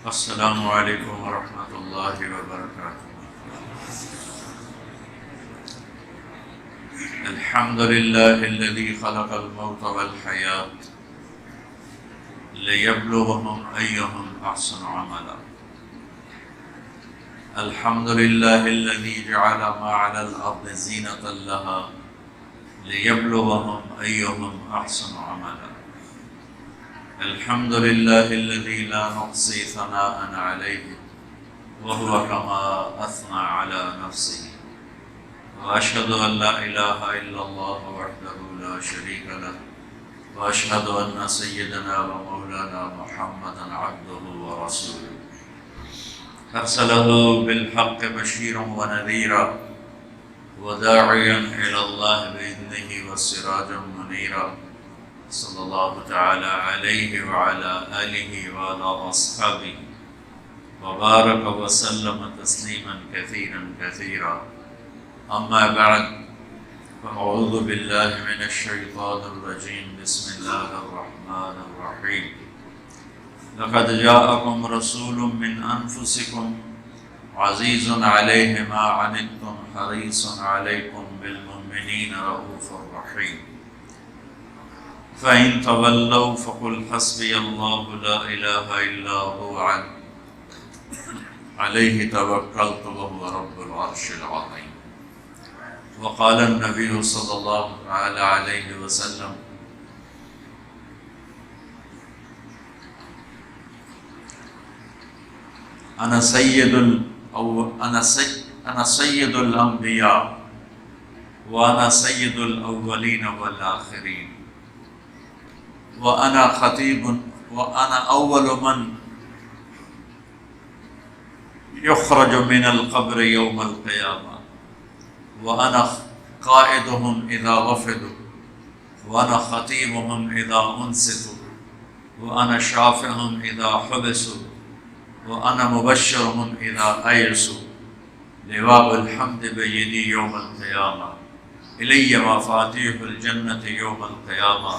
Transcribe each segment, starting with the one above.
السلام علیکم ورحمۃ اللہ وبرکاتہ۔ الحمد للہ الذی خلق الموت والحیاة لیبلوہم ایہم احسن عملا۔ الحمد للہ الذی جعل ما علی الارض زینۃ لها لیبلوہم ایہم احسن عملا۔ الحمد لله الذي لا نحصي ثناء عليه وهو كما أثنى على نفسه، وأشهد أن لا إله إلا الله وحده لا شريك له، وأشهد أن سيدنا ومولانا محمدا عبده ورسوله أرسله بالحق بشيرا ونذيرا وداعيا إلى الله بإذنه وسراجا منيرا، صلی اللہ تعالی علیہ وعلی آلہ وعلی اصحابہ وبارک وسلم تسلیما کثیرا کثیرا، اما بعد فاعوذ باللہ من الشیطان الرجیم، بسم اللہ الرحمن الرحیم۔ لقد جاءکم رسول من انفسکم عزیز علیہ ما عنتم حریص علیکم بالمؤمنین رؤوف رحیم۔ فَإِن تَوَلَّوْا فَقُلْ حَسْبِيَ اللَّهُ لَا إِلَهَ إِلَّا هُوَ عَلَيْهِ تَوَكَّلْتُ وَهُوَ رَبُّ الْعَرْشِ الْعَظِيمِ۔ وقال النبي صلى الله عليه وسلم: أنا سيد الأنبياء وأنا سيد الأولين والآخرين، وأنا خطيب وأنا أول من يخرج من القبر يوم القيامة، وأنا قائدهم إذا وفدوا، وأنا خطيبهم إذا أنصتوا، وأنا شافعهم إذا حبسوا، وأنا مبشرهم إذا أيسوا، لواء الحمد بيدي يوم القيامة، إلي مفاتيح الجنة يوم القيامة،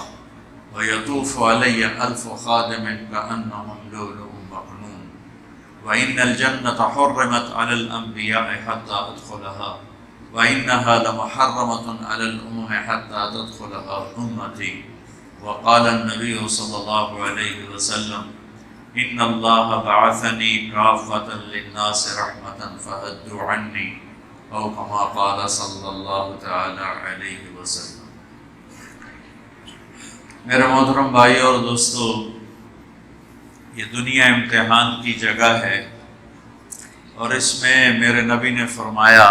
ويطوف علي 1000 خادم كأنهم لؤلؤ مكنون، وإن الجنة حرمت على الأنبياء حتى أدخلها، وإنها لمحرمة على الأمم حتى تدخلها أمتي، وقال النبي صلى الله عليه وسلم: إن الله بعثني كافة للناس رحمة فأدوا عني، أو كما قال صلى الله تعالى عليه وسلم۔ میرے محترم بھائی اور دوستو، یہ دنیا امتحان کی جگہ ہے، اور اس میں میرے نبی نے فرمایا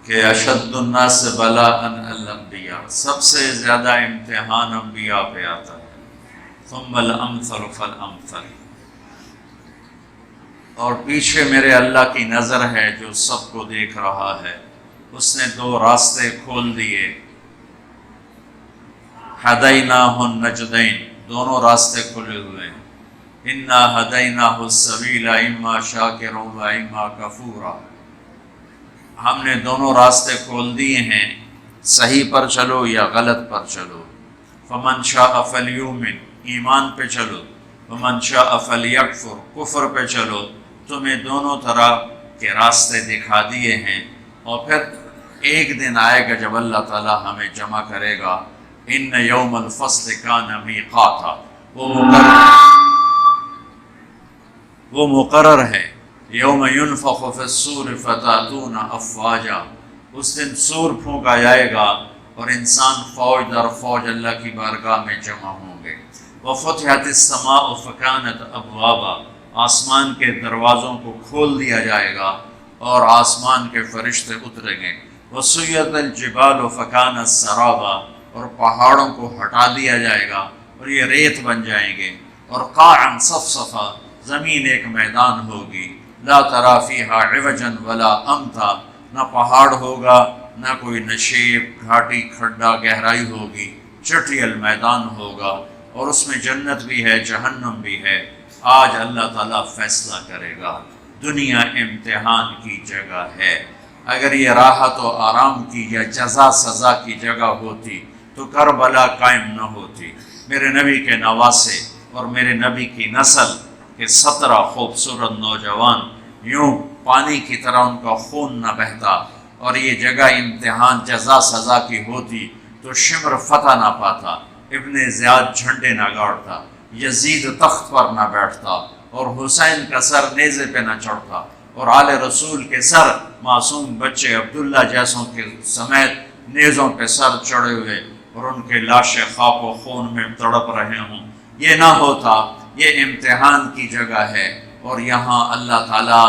کہ اشد الناس بلاء الانبیاء، سب سے زیادہ امتحان انبیاء پہ آتا ہے، ثم الامثل فالامثل، اور پیچھے میرے اللہ کی نظر ہے جو سب کو دیکھ رہا ہے۔ اس نے 2 راستے کھول دیے، ہدیناہ النجدین، دونوں راستے کھلے ہوئے ہیں۔ انا ہدیناہ السبیل اما شاکرا و اما کفورا، ہم نے دونوں راستے کھول دیے ہیں، صحیح پر چلو یا غلط پر چلو۔ فمن شاء فلیؤمن، ایمان پہ چلو، ومن شاء فلیکفر، کفر پہ چلو۔ تمہیں دونوں طرح کے راستے دکھا دیے ہیں، اور پھر ایک دن آئے گا جب اللہ تعالی ہمیں جمع کرے گا۔ ان یوم الفصل کان میقاتا، وہ مقرر ہے۔ یوم ینفخ فی الصور فتاتون افواجا، اس دن سور پھونکا جائے گا اور انسان فوج در فوج اللہ کی بارگاہ میں جمع ہوں گے۔ وفتحت السماء فکانت ابوابا، آسمان کے دروازوں کو کھول دیا جائے گا اور آسمان کے فرشتے اتریں گے۔ وسیرت الجبال فکانت سرابا، اور پہاڑوں کو ہٹا دیا جائے گا اور یہ ریت بن جائیں گے۔ اور قاعا صفصفا، زمین ایک میدان ہوگی، لا تری فیہا عوجا ولا امتا، نہ پہاڑ ہوگا نہ کوئی نشیب، گھاٹی، کھڈا، گہرائی ہوگی، چٹیل میدان ہوگا، اور اس میں جنت بھی ہے، جہنم بھی ہے۔ آج اللہ تعالیٰ فیصلہ کرے گا۔ دنیا امتحان کی جگہ ہے۔ اگر یہ راحت و آرام کی یا جزا سزا کی جگہ ہوتی تو کربلا قائم نہ ہوتی۔ میرے نبی کے نواسے اور میرے نبی کی نسل کہ 17 خوبصورت نوجوان یوں پانی کی طرح ان کا خون نہ بہتا، اور یہ جگہ امتحان جزا سزا کی ہوتی تو شمر فتح نہ پاتا، ابن زیاد جھنڈے نہ گاڑتا، یزید تخت پر نہ بیٹھتا، اور حسین کا سر نیزے پہ نہ چڑھتا، اور آل رسول کے سر معصوم بچے عبداللہ جیسوں کے سمیت نیزوں پہ سر چڑھے ہوئے اور ان کے لاشیں خاک و خون میں تڑپ رہے ہوں۔ یہ نہ ہوتا، یہ امتحان کی جگہ ہے، اور یہاں اللہ تعالیٰ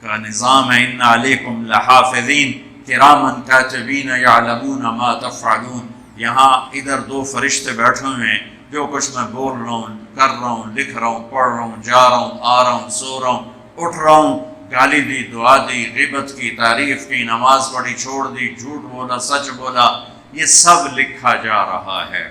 کا نظام ہے، ان علیکم لحافظین کراما کاتبین یعلمون ما تفعلون۔ یہاں ادھر 2 فرشتے بیٹھے ہوئے ہیں، جو کچھ میں بول رہا ہوں، کر رہا ہوں، لکھ رہا ہوں، پڑھ رہا ہوں، جا رہا ہوں، آ رہا ہوں، سو رہا ہوں، اٹھ رہا ہوں، گالی دی، دعا دی، غیبت کی، تعریف کی، نماز پڑھی، چھوڑ دی، جھوٹ بولا، سچ بولا، یہ سب لکھا جا رہا ہے۔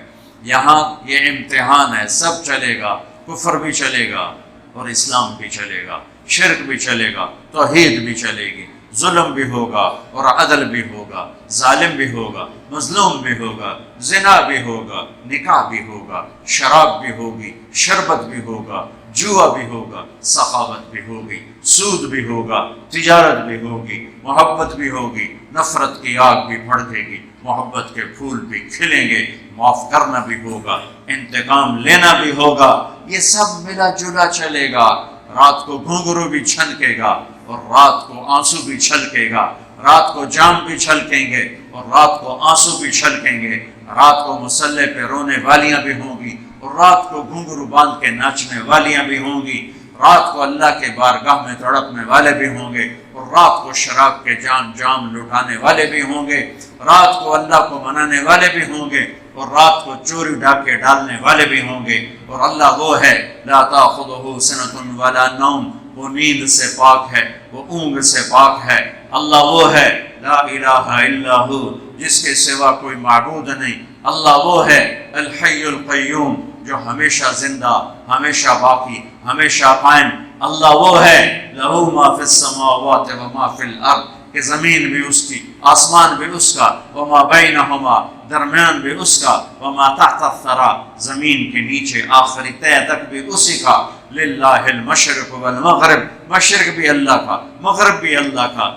یہاں یہ امتحان ہے، سب چلے گا، کفر بھی چلے گا اور اسلام بھی چلے گا، شرک بھی چلے گا، توحید بھی چلے گی، ظلم بھی ہوگا اور عدل بھی ہوگا، ظالم بھی ہوگا، مظلوم بھی ہوگا، زنا بھی ہوگا، نکاح بھی ہوگا، شراب بھی ہوگی، شربت بھی ہوگا، جوا بھی ہوگا، سخاوت بھی ہوگی، سود بھی ہوگا، تجارت بھی ہوگی، محبت بھی ہوگی، نفرت کی آگ بھی بھڑکے گی، محبت کے پھول بھی کھلیں گے، معاف کرنا بھی ہوگا، انتقام لینا بھی ہوگا، یہ سب ملا جلا چلے گا۔ رات کو گھنگرو بھی چھنکے گا اور رات کو آنسو بھی چھلکے گا، رات کو جام بھی چھلکیں گے اور رات کو آنسو بھی چھلکیں گے، رات کو مسلح پہ رونے والیاں بھی ہوں گی اور رات کو گھنگرو باندھ کے ناچنے والیاں بھی ہوں گی، رات کو اللہ کے بارگاہ میں تڑپنے والے بھی ہوں گے اور رات کو شراب کے جام لٹانے والے بھی ہوں گے، رات کو اللہ کو منانے والے بھی ہوں گے اور رات کو چوری ڈاکے ڈالنے والے بھی ہوں گے۔ اور اللہ وہ ہے لا تاخذہ سنۃ ولا نوم، وہ نیند سے پاک ہے، وہ اونگ سے پاک ہے۔ اللہ وہ ہے لا الہ الا ہو، جس کے سوا کوئی معبود نہیں۔ اللہ وہ ہے الحی القیوم، جو ہمیشہ زندہ، ہمیشہ باقی، ہمیشہ قائم۔ اللہ وہ ہے لہ ما فی السماوات و ما فی الارض، کہ زمین بھی اس کی، آسمان بھی اس کا، وما بینہما، درمیان بھی اس کا، وما تحت الثری، زمین کے نیچے آخری تہ تک بھی اسی کا۔ للہ المشرق والمغرب، مشرق بھی اللہ کا، مغرب بھی اللہ کا۔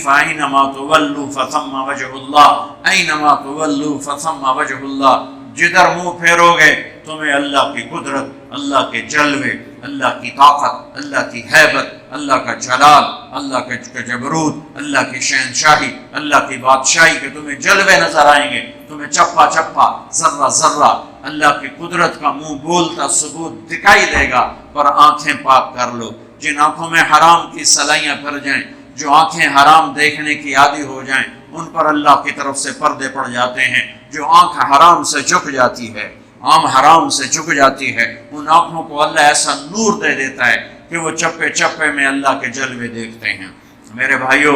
فأینما تولوا فثم وجہ اللہ، اینما تولوا فثم وجہ اللہ، جدھر منہ پھیرو گے تمہیں اللہ کی قدرت، اللہ کے جلوے، اللہ کی طاقت، اللہ کی ہیبت، اللہ کا جلال، اللہ کا جبروت، اللہ کی شہنشاہی، اللہ کی بادشاہی کے تمہیں جلوے نظر آئیں گے، تمہیں چپا چپا، ذرہ ذرہ اللہ کی قدرت کا منہ بولتا ثبوت دکھائی دے گا۔ پر آنکھیں پاک کر لو، جن آنکھوں میں حرام کی سلائیاں پھر جائیں، جو آنکھیں حرام دیکھنے کی عادی ہو جائیں، ان پر اللہ کی طرف سے پردے پڑ جاتے ہیں۔ جو آنکھ حرام سے جھک جاتی ہے، عام حرام سے جھک جاتی ہے، ان آنکھوں کو اللہ ایسا نور دے دیتا ہے کہ وہ چپے چپے میں اللہ کے جلوے دیکھتے ہیں۔ میرے بھائیوں،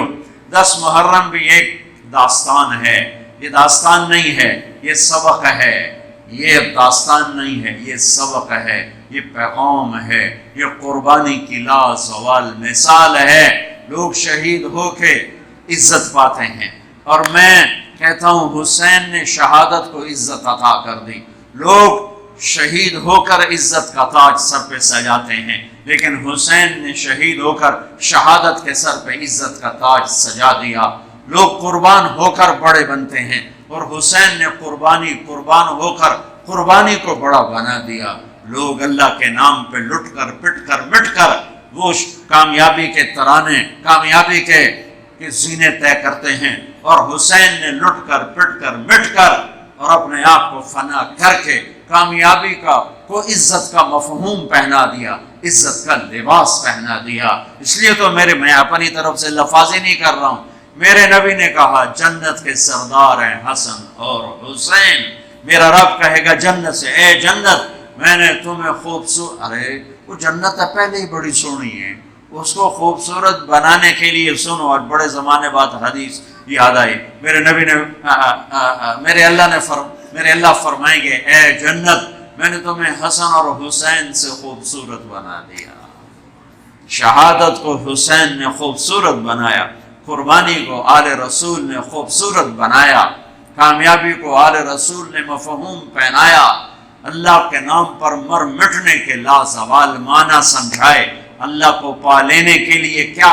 10 محرم بھی ایک داستان ہے، یہ داستان نہیں ہے، یہ سبق ہے، یہ داستان نہیں ہے، یہ سبق ہے، یہ پیغام ہے، یہ قربانی کی لازوال مثال ہے۔ لوگ شہید ہو کے عزت پاتے ہیں، اور میں کہتا ہوں حسین نے شہادت کو عزت عطا کر دی۔ لوگ شہید ہو کر عزت کا تاج سر پہ سجاتے ہیں، لیکن حسین نے شہید ہو کر شہادت کے سر پہ عزت کا تاج سجا دیا۔ لوگ قربان ہو کر بڑے بنتے ہیں، اور حسین نے قربان ہو کر قربانی کو بڑا بنا دیا۔ لوگ اللہ کے نام پہ لٹ کر پٹ کر مٹ کر وہ کامیابی کے ترانے، کامیابی کے زینے طے کرتے ہیں، اور حسین نے لٹ کر پٹ کر مٹ کر اور اپنے آپ کو فنا کر کے کامیابی کو عزت کا مفہوم پہنا دیا، عزت کا لباس پہنا دیا۔ اس لیے تو میں اپنی طرف سے لفاظی نہیں کر رہا ہوں، میرے نبی نے کہا جنت کے سردار ہیں حسن اور حسین۔ میرا رب کہے گا جنت سے، اے جنت میں نے تمہیں خوبصورت، ارے وہ جنت پہلے ہی بڑی سونی ہے، اس کو خوبصورت بنانے کے لیے سنو۔ اور بڑے زمانے بعد حدیث یاد آئی، میرے نبی نے میرے اللہ فرمائیں گے اے جنت میں نے تمہیں حسن اور حسین سے خوبصورت بنا دیا۔ شہادت کو حسین نے خوبصورت بنایا، قربانی کو آل رسول نے خوبصورت بنایا، کامیابی کو آل رسول نے مفہوم پہنایا۔ اللہ کے نام پر مر مٹنے کے لازوال معنی سمجھائے، اللہ کو پا لینے کے لیے کیا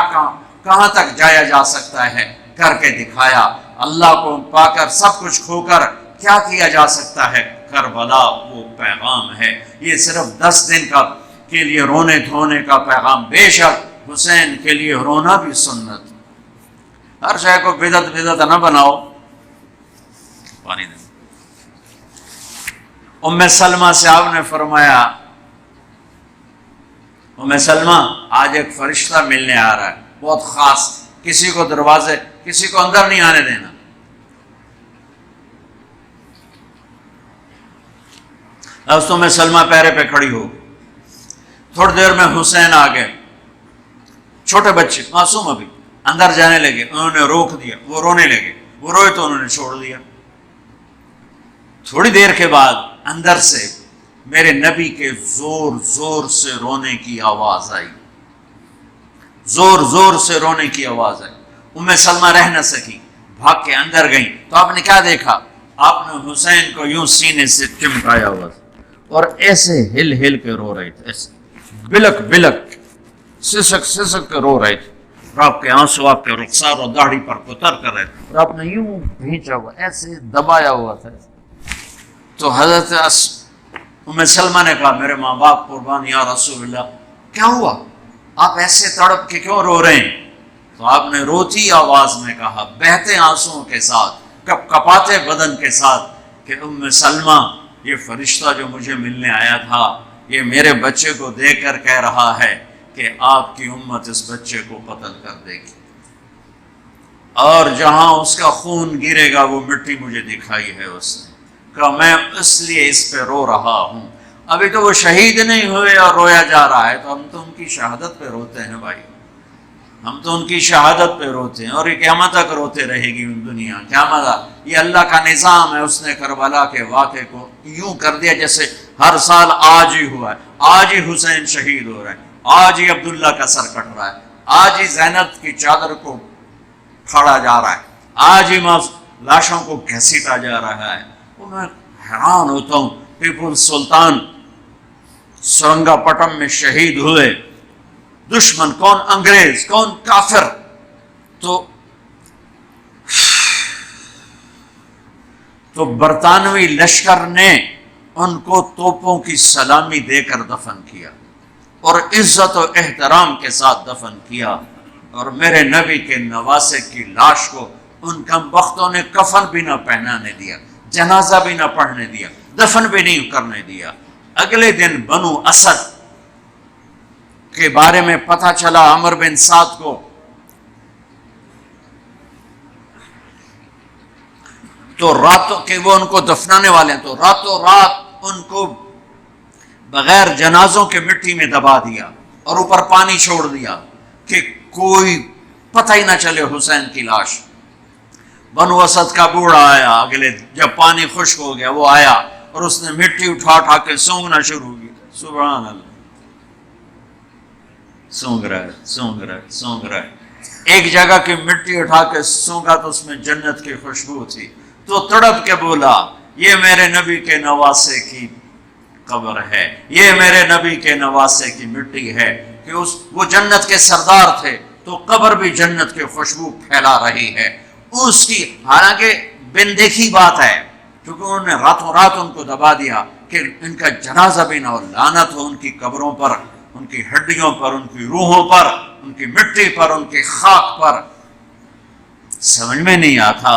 کہاں تک جایا جا سکتا ہے کر کے دکھایا، اللہ کو پا کر سب کچھ کھو کر کیا کیا جا سکتا ہے، کربلا وہ پیغام ہے۔ یہ صرف 10 دن کے لیے رونے دھونے کا پیغام، بے شک حسین کے لیے رونا بھی سنت۔ ہر شے کو بدعت نہ بناؤ۔ پانی دیں۔ ام سلمہ سے آپ نے فرمایا، ام سلمہ آج ایک فرشتہ ملنے آ رہا ہے بہت خاص، کسی کو اندر نہیں آنے دینا۔ ام سلمہ پیرے پہ کھڑی ہو، تھوڑی دیر میں حسین آ گئے، چھوٹے بچے معصوم ابھی، اندر جانے لگے، انہوں نے روک دیا، وہ رونے لگے، وہ روئے تو انہوں نے چھوڑ دیا۔ تھوڑی دیر کے بعد اندر سے میرے نبی کے زور زور سے رونے کی آواز آئی، زور زور سے رونے کی آواز آئی۔ ام سلمہ رہ نہ سکی، بھاگ کے اندر گئیں تو آپ نے کیا دیکھا؟ آپ نے حسین کو یوں سینے سے چمٹایا ہوا اور ایسے ہل ہل کے رو رہے تھے، ایسے بلک بلک سسک سسک کے رو رہے تھے، اور آپ کے آنسو آپ کے رخسار اور داڑھی پر اتر کر رہے تھے، اور آپ نے یوں بھینچا ہوا ایسے دبایا ہوا تھا۔ تو حضرت ام سلمہ نے کہا، میرے ماں باپ قربان یا رسول اللہ، کیا ہوا؟ آپ ایسے تڑپ کے کیوں رو رہے ہیں؟ تو آپ نے روتی آواز میں کہا، بہتے آنسوؤں کے ساتھ، کپ کپاتے بدن کے ساتھ، کہ ام سلمہ، یہ فرشتہ جو مجھے ملنے آیا تھا، یہ میرے بچے کو دیکھ کر کہہ رہا ہے کہ آپ کی امت اس بچے کو قتل کر دے گی، اور جہاں اس کا خون گرے گا وہ مٹی مجھے دکھائی ہے اس نے، کہ میں اس لیے اس پہ رو رہا ہوں۔ ابھی تو وہ شہید نہیں ہوئے اور رویا جا رہا ہے، تو ہم تو ان کی شہادت پہ روتے ہیں بھائی، ہم تو ان کی شہادت پہ روتے ہیں، اور یہ قیامت تک روتے رہے گی دنیا، قیامت۔ یہ اللہ کا نظام ہے، اس نے کربلا کے واقعے کو یوں کر دیا جیسے ہر سال آج ہی ہوا ہے، آج ہی حسین شہید ہو رہا ہے، آج ہی عبداللہ کا سر کٹ رہا ہے، آج ہی زینب کی چادر کو پھاڑا جا رہا ہے، آج ہی لاشوں کو گھسیٹا جا رہا ہے۔ میں حیران ہوتا ہوں، ٹیپو سلطان سرنگا پٹم میں شہید ہوئے، دشمن کون؟ انگریز، کون؟ کافر۔ تو برطانوی لشکر نے ان کو توپوں کی سلامی دے کر دفن کیا، اور عزت و احترام کے ساتھ دفن کیا، اور میرے نبی کے نواسے کی لاش کو ان کم بختوں نے کفن بھی نہ پہنانے دیا، جنازہ بھی نہ پڑھنے دیا، دفن بھی نہیں کرنے دیا۔ اگلے دن بنو اسد کے بارے میں پتہ چلا عمر بن سعد کو، تو راتوں کہ وہ ان کو دفنانے والے ہیں، تو راتوں رات ان کو بغیر جنازوں کے مٹی میں دبا دیا اور اوپر پانی چھوڑ دیا کہ کوئی پتہ ہی نہ چلے حسین کی لاش۔ بنو اسد کا بوڑھا آیا، اگلے جب پانی خشک ہو گیا وہ آیا اور اس نے مٹی اٹھا کے سونگنا شروع کی، سبحان اللہ، سونگ رہا ہے۔ ایک جگہ کی مٹی اٹھا کے سونگا تو اس میں جنت کی خوشبو تھی، تو تڑپ کے بولا، یہ میرے نبی کے نواسے کی قبر ہے، یہ میرے نبی کے نواسے کی مٹی ہے، کہ وہ جنت کے سردار تھے تو قبر بھی جنت کی خوشبو پھیلا رہی ہے اس کی۔ حالانکہ بن دیکھی بات ہے، کیونکہ انہوں نے راتوں رات ان کو دبا دیا کہ ان کا جنازہ بھی نہ ہو، لعنت ہو ان کی قبروں پر، ان کی ہڈیوں پر، ان کی روحوں پر، ان کی مٹی پر، ان کی خاک پر۔ سمجھ میں نہیں آتا،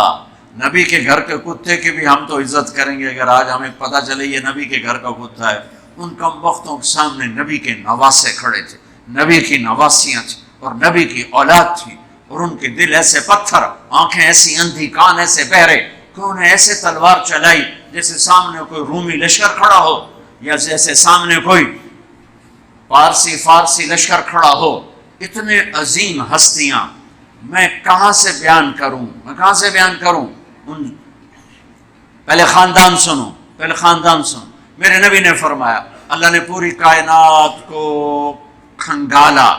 نبی کے گھر کے کتے کی بھی ہم تو عزت کریں گے اگر آج ہمیں پتہ چلے یہ نبی کے گھر کا کتا ہے۔ ان کم بختوں کے سامنے نبی کے نواسے کھڑے تھے، نبی کی نواسیاں تھیں اور نبی کی اولاد تھی، اور ان کے دل ایسے پتھر، آنکھیں ایسی اندھی، کان ایسے بہرے کہ انہیں ایسے تلوار چلائی جیسے سامنے کوئی رومی لشکر کھڑا ہو، یا جیسے سامنے کوئی فارسی لشکر کھڑا ہو۔ اتنے عظیم ہستیاں، میں کہاں سے بیان کروں؟ پہلے خاندان سنو۔ میرے نبی نے فرمایا، اللہ نے پوری کائنات کو کھنگالا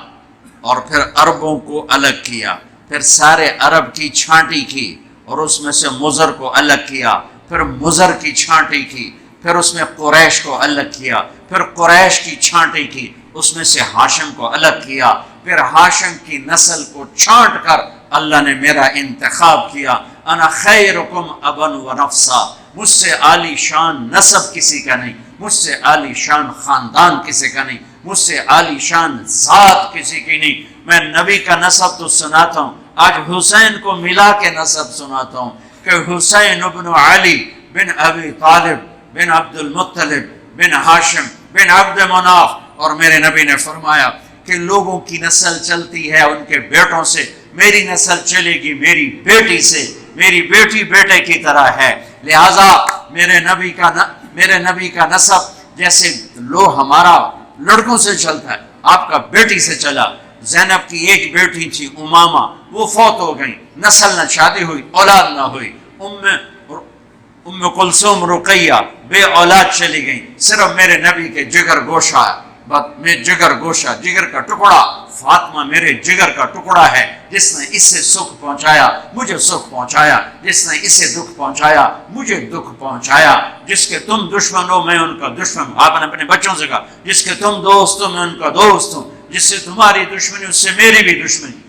اور پھر عربوں کو الگ کیا، پھر سارے عرب کی چھانٹی کی اور اس میں سے مضر کو الگ کیا، پھر مضر کی چھانٹی کی، پھر اس میں قریش کو الگ کیا، پھر قریش کی چھانٹی کی، اس میں سے ہاشم کو الگ کیا، پھر ہاشم کی نسل کو چھانٹ کر اللہ نے میرا انتخاب کیا۔ انا خیرکم ابا و نفسا، مجھ سے عالی شان نسب کسی کا نہیں، مجھ سے عالی شان خاندان کسی کا نہیں، مجھ سے عالی شان ذات کسی کی نہیں۔ میں نبی کا نسب تو سناتا ہوں، آج حسین کو ملا کے نسب سناتا ہوں کہ حسین ابن علی بن ابی طالب بن عبد المطلب بن ہاشم بن عبد مناف، اور میرے نبی نے فرمایا کہ لوگوں کی نسل چلتی ہے ان کے بیٹوں سے، میری نسل چلے گی میری بیٹی سے، میری بیٹی بیٹے کی طرح ہے۔ لہذا میرے نبی کا نسب جیسے ہمارا لڑکوں سے چلتا ہے، آپ کا بیٹی سے چلا۔ زینب کی ایک بیٹی تھی امامہ، وہ فوت ہو گئی، نسل نہ شادی ہوئی، اولاد نہ ہوئی۔ ام کلثوم رقیہ بے اولاد چلی گئی، صرف میرے نبی کے جگر گوشہ جگر کا ٹکڑا، فاطمہ میرے جگر کا ٹکڑا ہے، جس نے اس سے سکھ پہنچایا مجھے سکھ پہنچایا، جس نے اسے دکھ پہنچایا مجھے دکھ پہنچایا۔ جس کے تم دشمن ہو میں ان کا دشمن، آپ نے اپنے بچوں سے کہا جس کے تم دوست ہو میں ان کا دوست ہوں، جس سے تمہاری دشمنی اس سے میری بھی دشمنی۔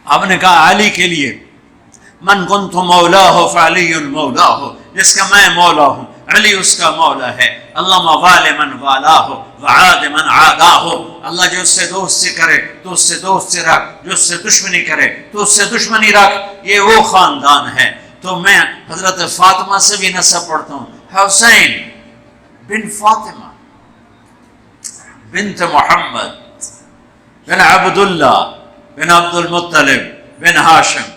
آپ نے کہا علی کے لیے من کنت مولا ہو فعلی مولا ہو، جس کا میں مولا ہوں علی اس کا مولا ہے۔ اللہم وال من والا ہو وعاد من عادا ہو، اللہ جو اس سے دوستی کرے تو اس سے دوستی رکھ، جو اس سے دشمنی کرے تو اس سے دشمنی رکھ۔ یہ وہ خاندان ہے۔ تو میں حضرت فاطمہ سے بھی نسب پڑھتا ہوں، حسین بن فاطمہ بنت محمد بن عبداللہ بن عبد المطلب بن ہاشم۔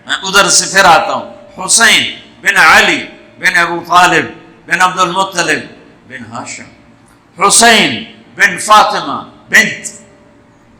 میں ادھر سے پھر آتا ہوں، حسین بن علی بن ابو طالب بن عبد المطلب بن ہاشم، حسین بن فاطمہ بنت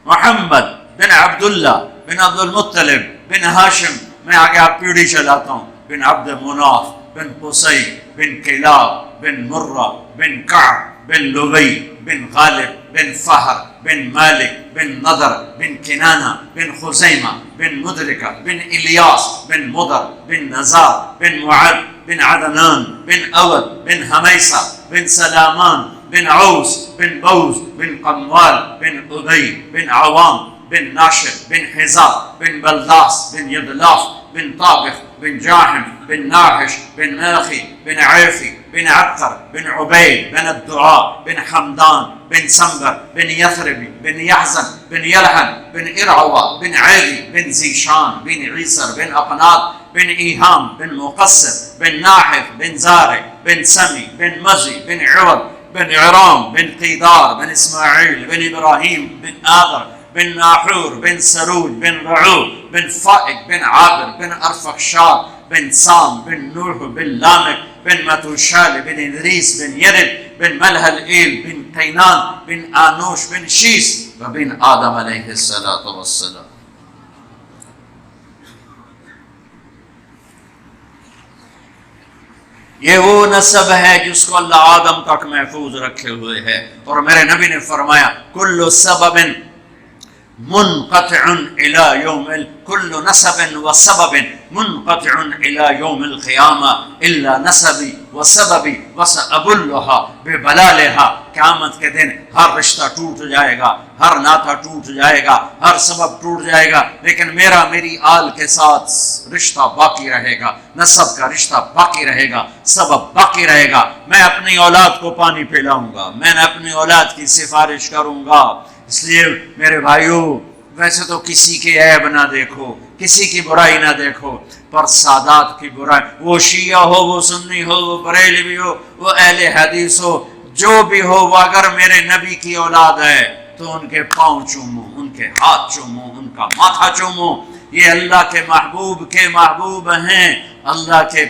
محمد بن عبداللہ بن عبد المطلب بن ہاشم۔ میں آگے آپ پیڑھی چلاتا ہوں، بن عبد مناف بن قصی بن کلاب بن مرہ بن کعب بن لبی بن غالب بن فہر بن مالک بن نضر بن کنانہ بن خزیمہ بن مدرکہ بن الیاس بن مضر بن نزار بن معد بن عدنان بن اود بن حمیسہ بن سلامان بن عوس بن بوز بن قموال بن ابی بن عوام بن ناشر بن حزاب بن بلداس بن یدلاف بن طابخ بن جاحم بن ناحش بن ماخي بن عيفي بن عبقر بن عبيد بن الدعاء بن حمدان بن سنبر بن يثرب بن يحزن بن يلحن بن إرعوى بن عيدي بن زيشان بن عيسر بن أقناط بن إيهام بن مقصر بن ناحف بن زارع بن سمي بن مزي بن عوض بن عرام بن قيدار بن إسماعيل بن إبراهيم بن آذر بن ناحور بن سروج بن رعوب بن فائق بن عابر بن أرفخشاد بن سام بن نوح بن لامك بن متوشال بن إدريس بن يرد بن ملهل إيل بن قينان بن آنوش بن شيس وبن آدم عليه الصلاة والسلام۔ یہ وہ نسب ہے جس کو اللہ آدم تک محفوظ رکھے ہوئے ہے، اور میرے نبی نے فرمایا کل سبب منقطع الى يوم كل نسب وسبب منقطع الى يوم القيامة الا نسبي وسببي وسأبلها ببلالها۔ قیامت کے دن ہر رشتہ ٹوٹ جائے گا، ہر ناطہ ٹوٹ جائے گا، ہر سبب ٹوٹ جائے گا، لیکن میری آل کے ساتھ رشتہ باقی رہے گا، نسب کا رشتہ باقی رہے گا، سبب باقی رہے گا۔ میں اپنی اولاد کو پانی پلاؤں گا، میں نے اپنی اولاد کی سفارش کروں گا۔ اس لیے میرے بھائیوں، ویسے تو کسی کے عیب نہ دیکھو، کسی کی برائی نہ دیکھو، پر سادات کی برائی، وہ شیعہ ہو، وہ سنی ہو، وہ بریلوی ہو، وہ اہل حدیث ہو، جو بھی ہو، وہ اگر میرے نبی کی اولاد ہے تو ان کے پاؤں چومو، ان کے ہاتھ چومو، ان کا ماتھا چومو۔ یہ اللہ کے محبوب ہیں، اللہ کے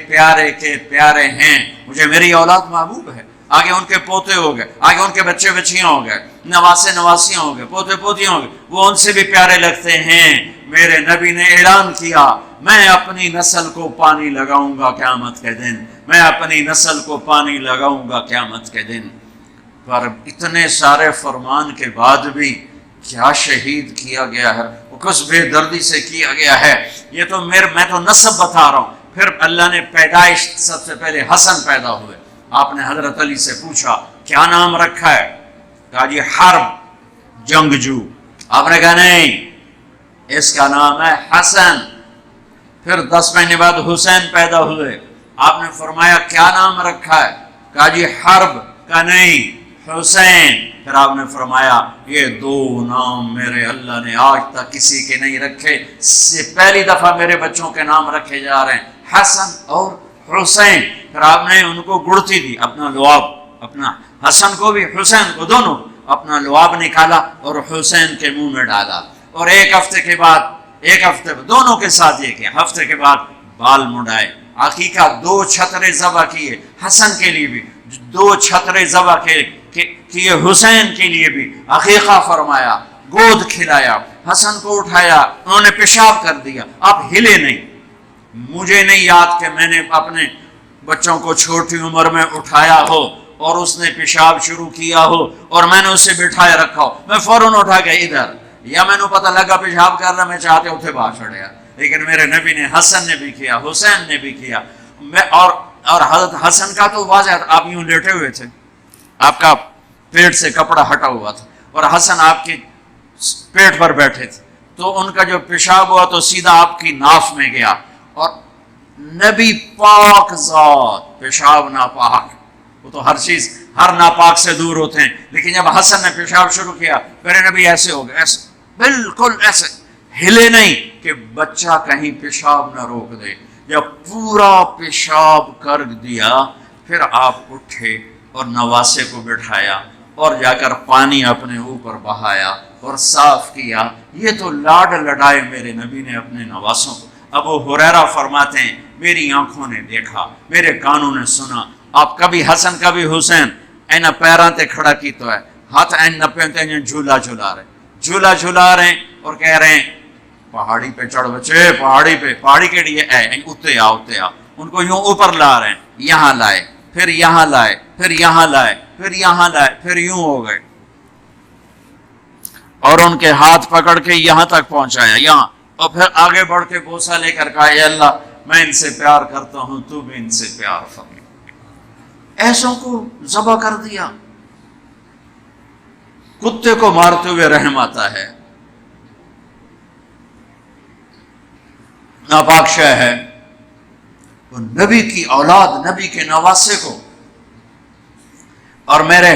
پیارے ہیں۔ مجھے میری اولاد محبوب ہے، آگے ان کے پوتے ہو گئے، آگے ان کے بچے بچیاں ہو گئے، نواسیاں ہو گئے، پوتے پوتیاں ہو گئے، وہ ان سے بھی پیارے لگتے ہیں۔ میرے نبی نے اعلان کیا میں اپنی نسل کو پانی لگاؤں گا قیامت کے دن، میں اپنی نسل کو پانی لگاؤں گا قیامت کے دن۔ پر اتنے سارے فرمان کے بعد بھی کیا شہید کیا گیا ہے، وہ کس بے دردی سے کیا گیا ہے۔ یہ تو میں تو نسب بتا رہا ہوں، پھر اللہ نے پیدائش سب سے پہلے حسن پیدا ہوئے. آپ نے حضرت علی سے پوچھا کیا نام رکھا ہے؟ کہا جی حرب، جنگجو. آپ نے کہا نہیں، اس کا نام ہے حسن. پھر 10 مہینے بعد حسین پیدا ہوئے. آپ نے فرمایا کیا نام رکھا ہے؟ کہا جی حرب. کہا نہیں، حسین. پھر آپ نے فرمایا یہ 2 نام میرے اللہ نے آج تک کسی کے نہیں رکھے، سے پہلی دفعہ میرے بچوں کے نام رکھے جا رہے ہیں، حسن اور حسین. پھر آپ نے ان کو گڑتی دی، اپنا لعاب، اپنا حسن کو بھی حسین کو دونوں اپنا لعاب نکالا اور حسین کے منہ میں ڈالا. اور ایک ہفتے دونوں کے ساتھ یہ کیا، ہفتے کے بعد بال مڈائے، عقیقہ 2 چھترے ذبح کیے حسن کے لیے بھی، 2 چھترے ذبح کیے حسین کے لیے بھی، عقیقہ فرمایا، گود کھلایا، حسن کو اٹھایا. انہوں نے پیشاب کر دیا، آپ ہلے نہیں. مجھے نہیں یاد کہ میں نے اپنے بچوں کو چھوٹی عمر میں اٹھایا ہو اور اس نے پیشاب شروع کیا ہو اور میں نے اسے بٹھائے رکھا ہو، میں فوراً اٹھا کے ادھر، یا میں نے پتہ لگا پیشاب کر رہا، میں چاہتے اتھے باہر چھڑیا. لیکن میرے نبی نے، حسن نے بھی کیا، حسین نے بھی کیا. اور حضرت حسن کا تو واضح، آپ یوں لیٹے ہوئے تھے، آپ کا پیٹ سے کپڑا ہٹا ہوا تھا اور حسن آپ کے پیٹ پر بیٹھے تھے، تو ان کا جو پیشاب ہوا تو سیدھا آپ کی ناف میں گیا. اور نبی پاک ذات، پیشاب ناپاک، وہ تو ہر چیز ہر ناپاک سے دور ہوتے ہیں، لیکن جب حسن نے پیشاب شروع کیا میرے نبی ایسے ہو گئے، ایسے بالکل ایسے ہلے نہیں کہ بچہ کہیں پیشاب نہ روک دے. جب پورا پیشاب کر دیا پھر آپ اٹھے اور نواسے کو بٹھایا اور جا کر پانی اپنے اوپر بہایا اور صاف کیا. یہ تو لاڈ لڈائے میرے نبی نے اپنے نواسوں کو. ابو ہریرہ فرماتے ہیں میری آنکھوں نے دیکھا، میرے کانوں نے سنا، آپ کبھی حسن کبھی حسین اینا پیراں تے کھڑا کی تو ہے، ہاتھ این نپے تے جھولا جھلا رہے ہیں اور کہہ رہے ہیں پہاڑی پہ چڑھ بچے، پہاڑی کے لیے اتنے آ. ان کو یوں اوپر لا رہے ہیں، یہاں لائے، پھر یہاں لائے، پھر یہاں لائے، پھر یہاں لائے، پھر یوں ہو گئے اور ان کے ہاتھ پکڑ کے یہاں تک پہنچایا، یہاں. اور پھر آگے بڑھ کے بوسہ لے کر کہا اے اللہ میں ان سے پیار کرتا ہوں، تو بھی ان سے پیار فرما. ایسوں کو ذبح کر دیا. کتے کو مارتے ہوئے رحم آتا ہے، ناپاک شے ہے. وہ نبی کی اولاد، نبی کے نواسے کو. اور میرے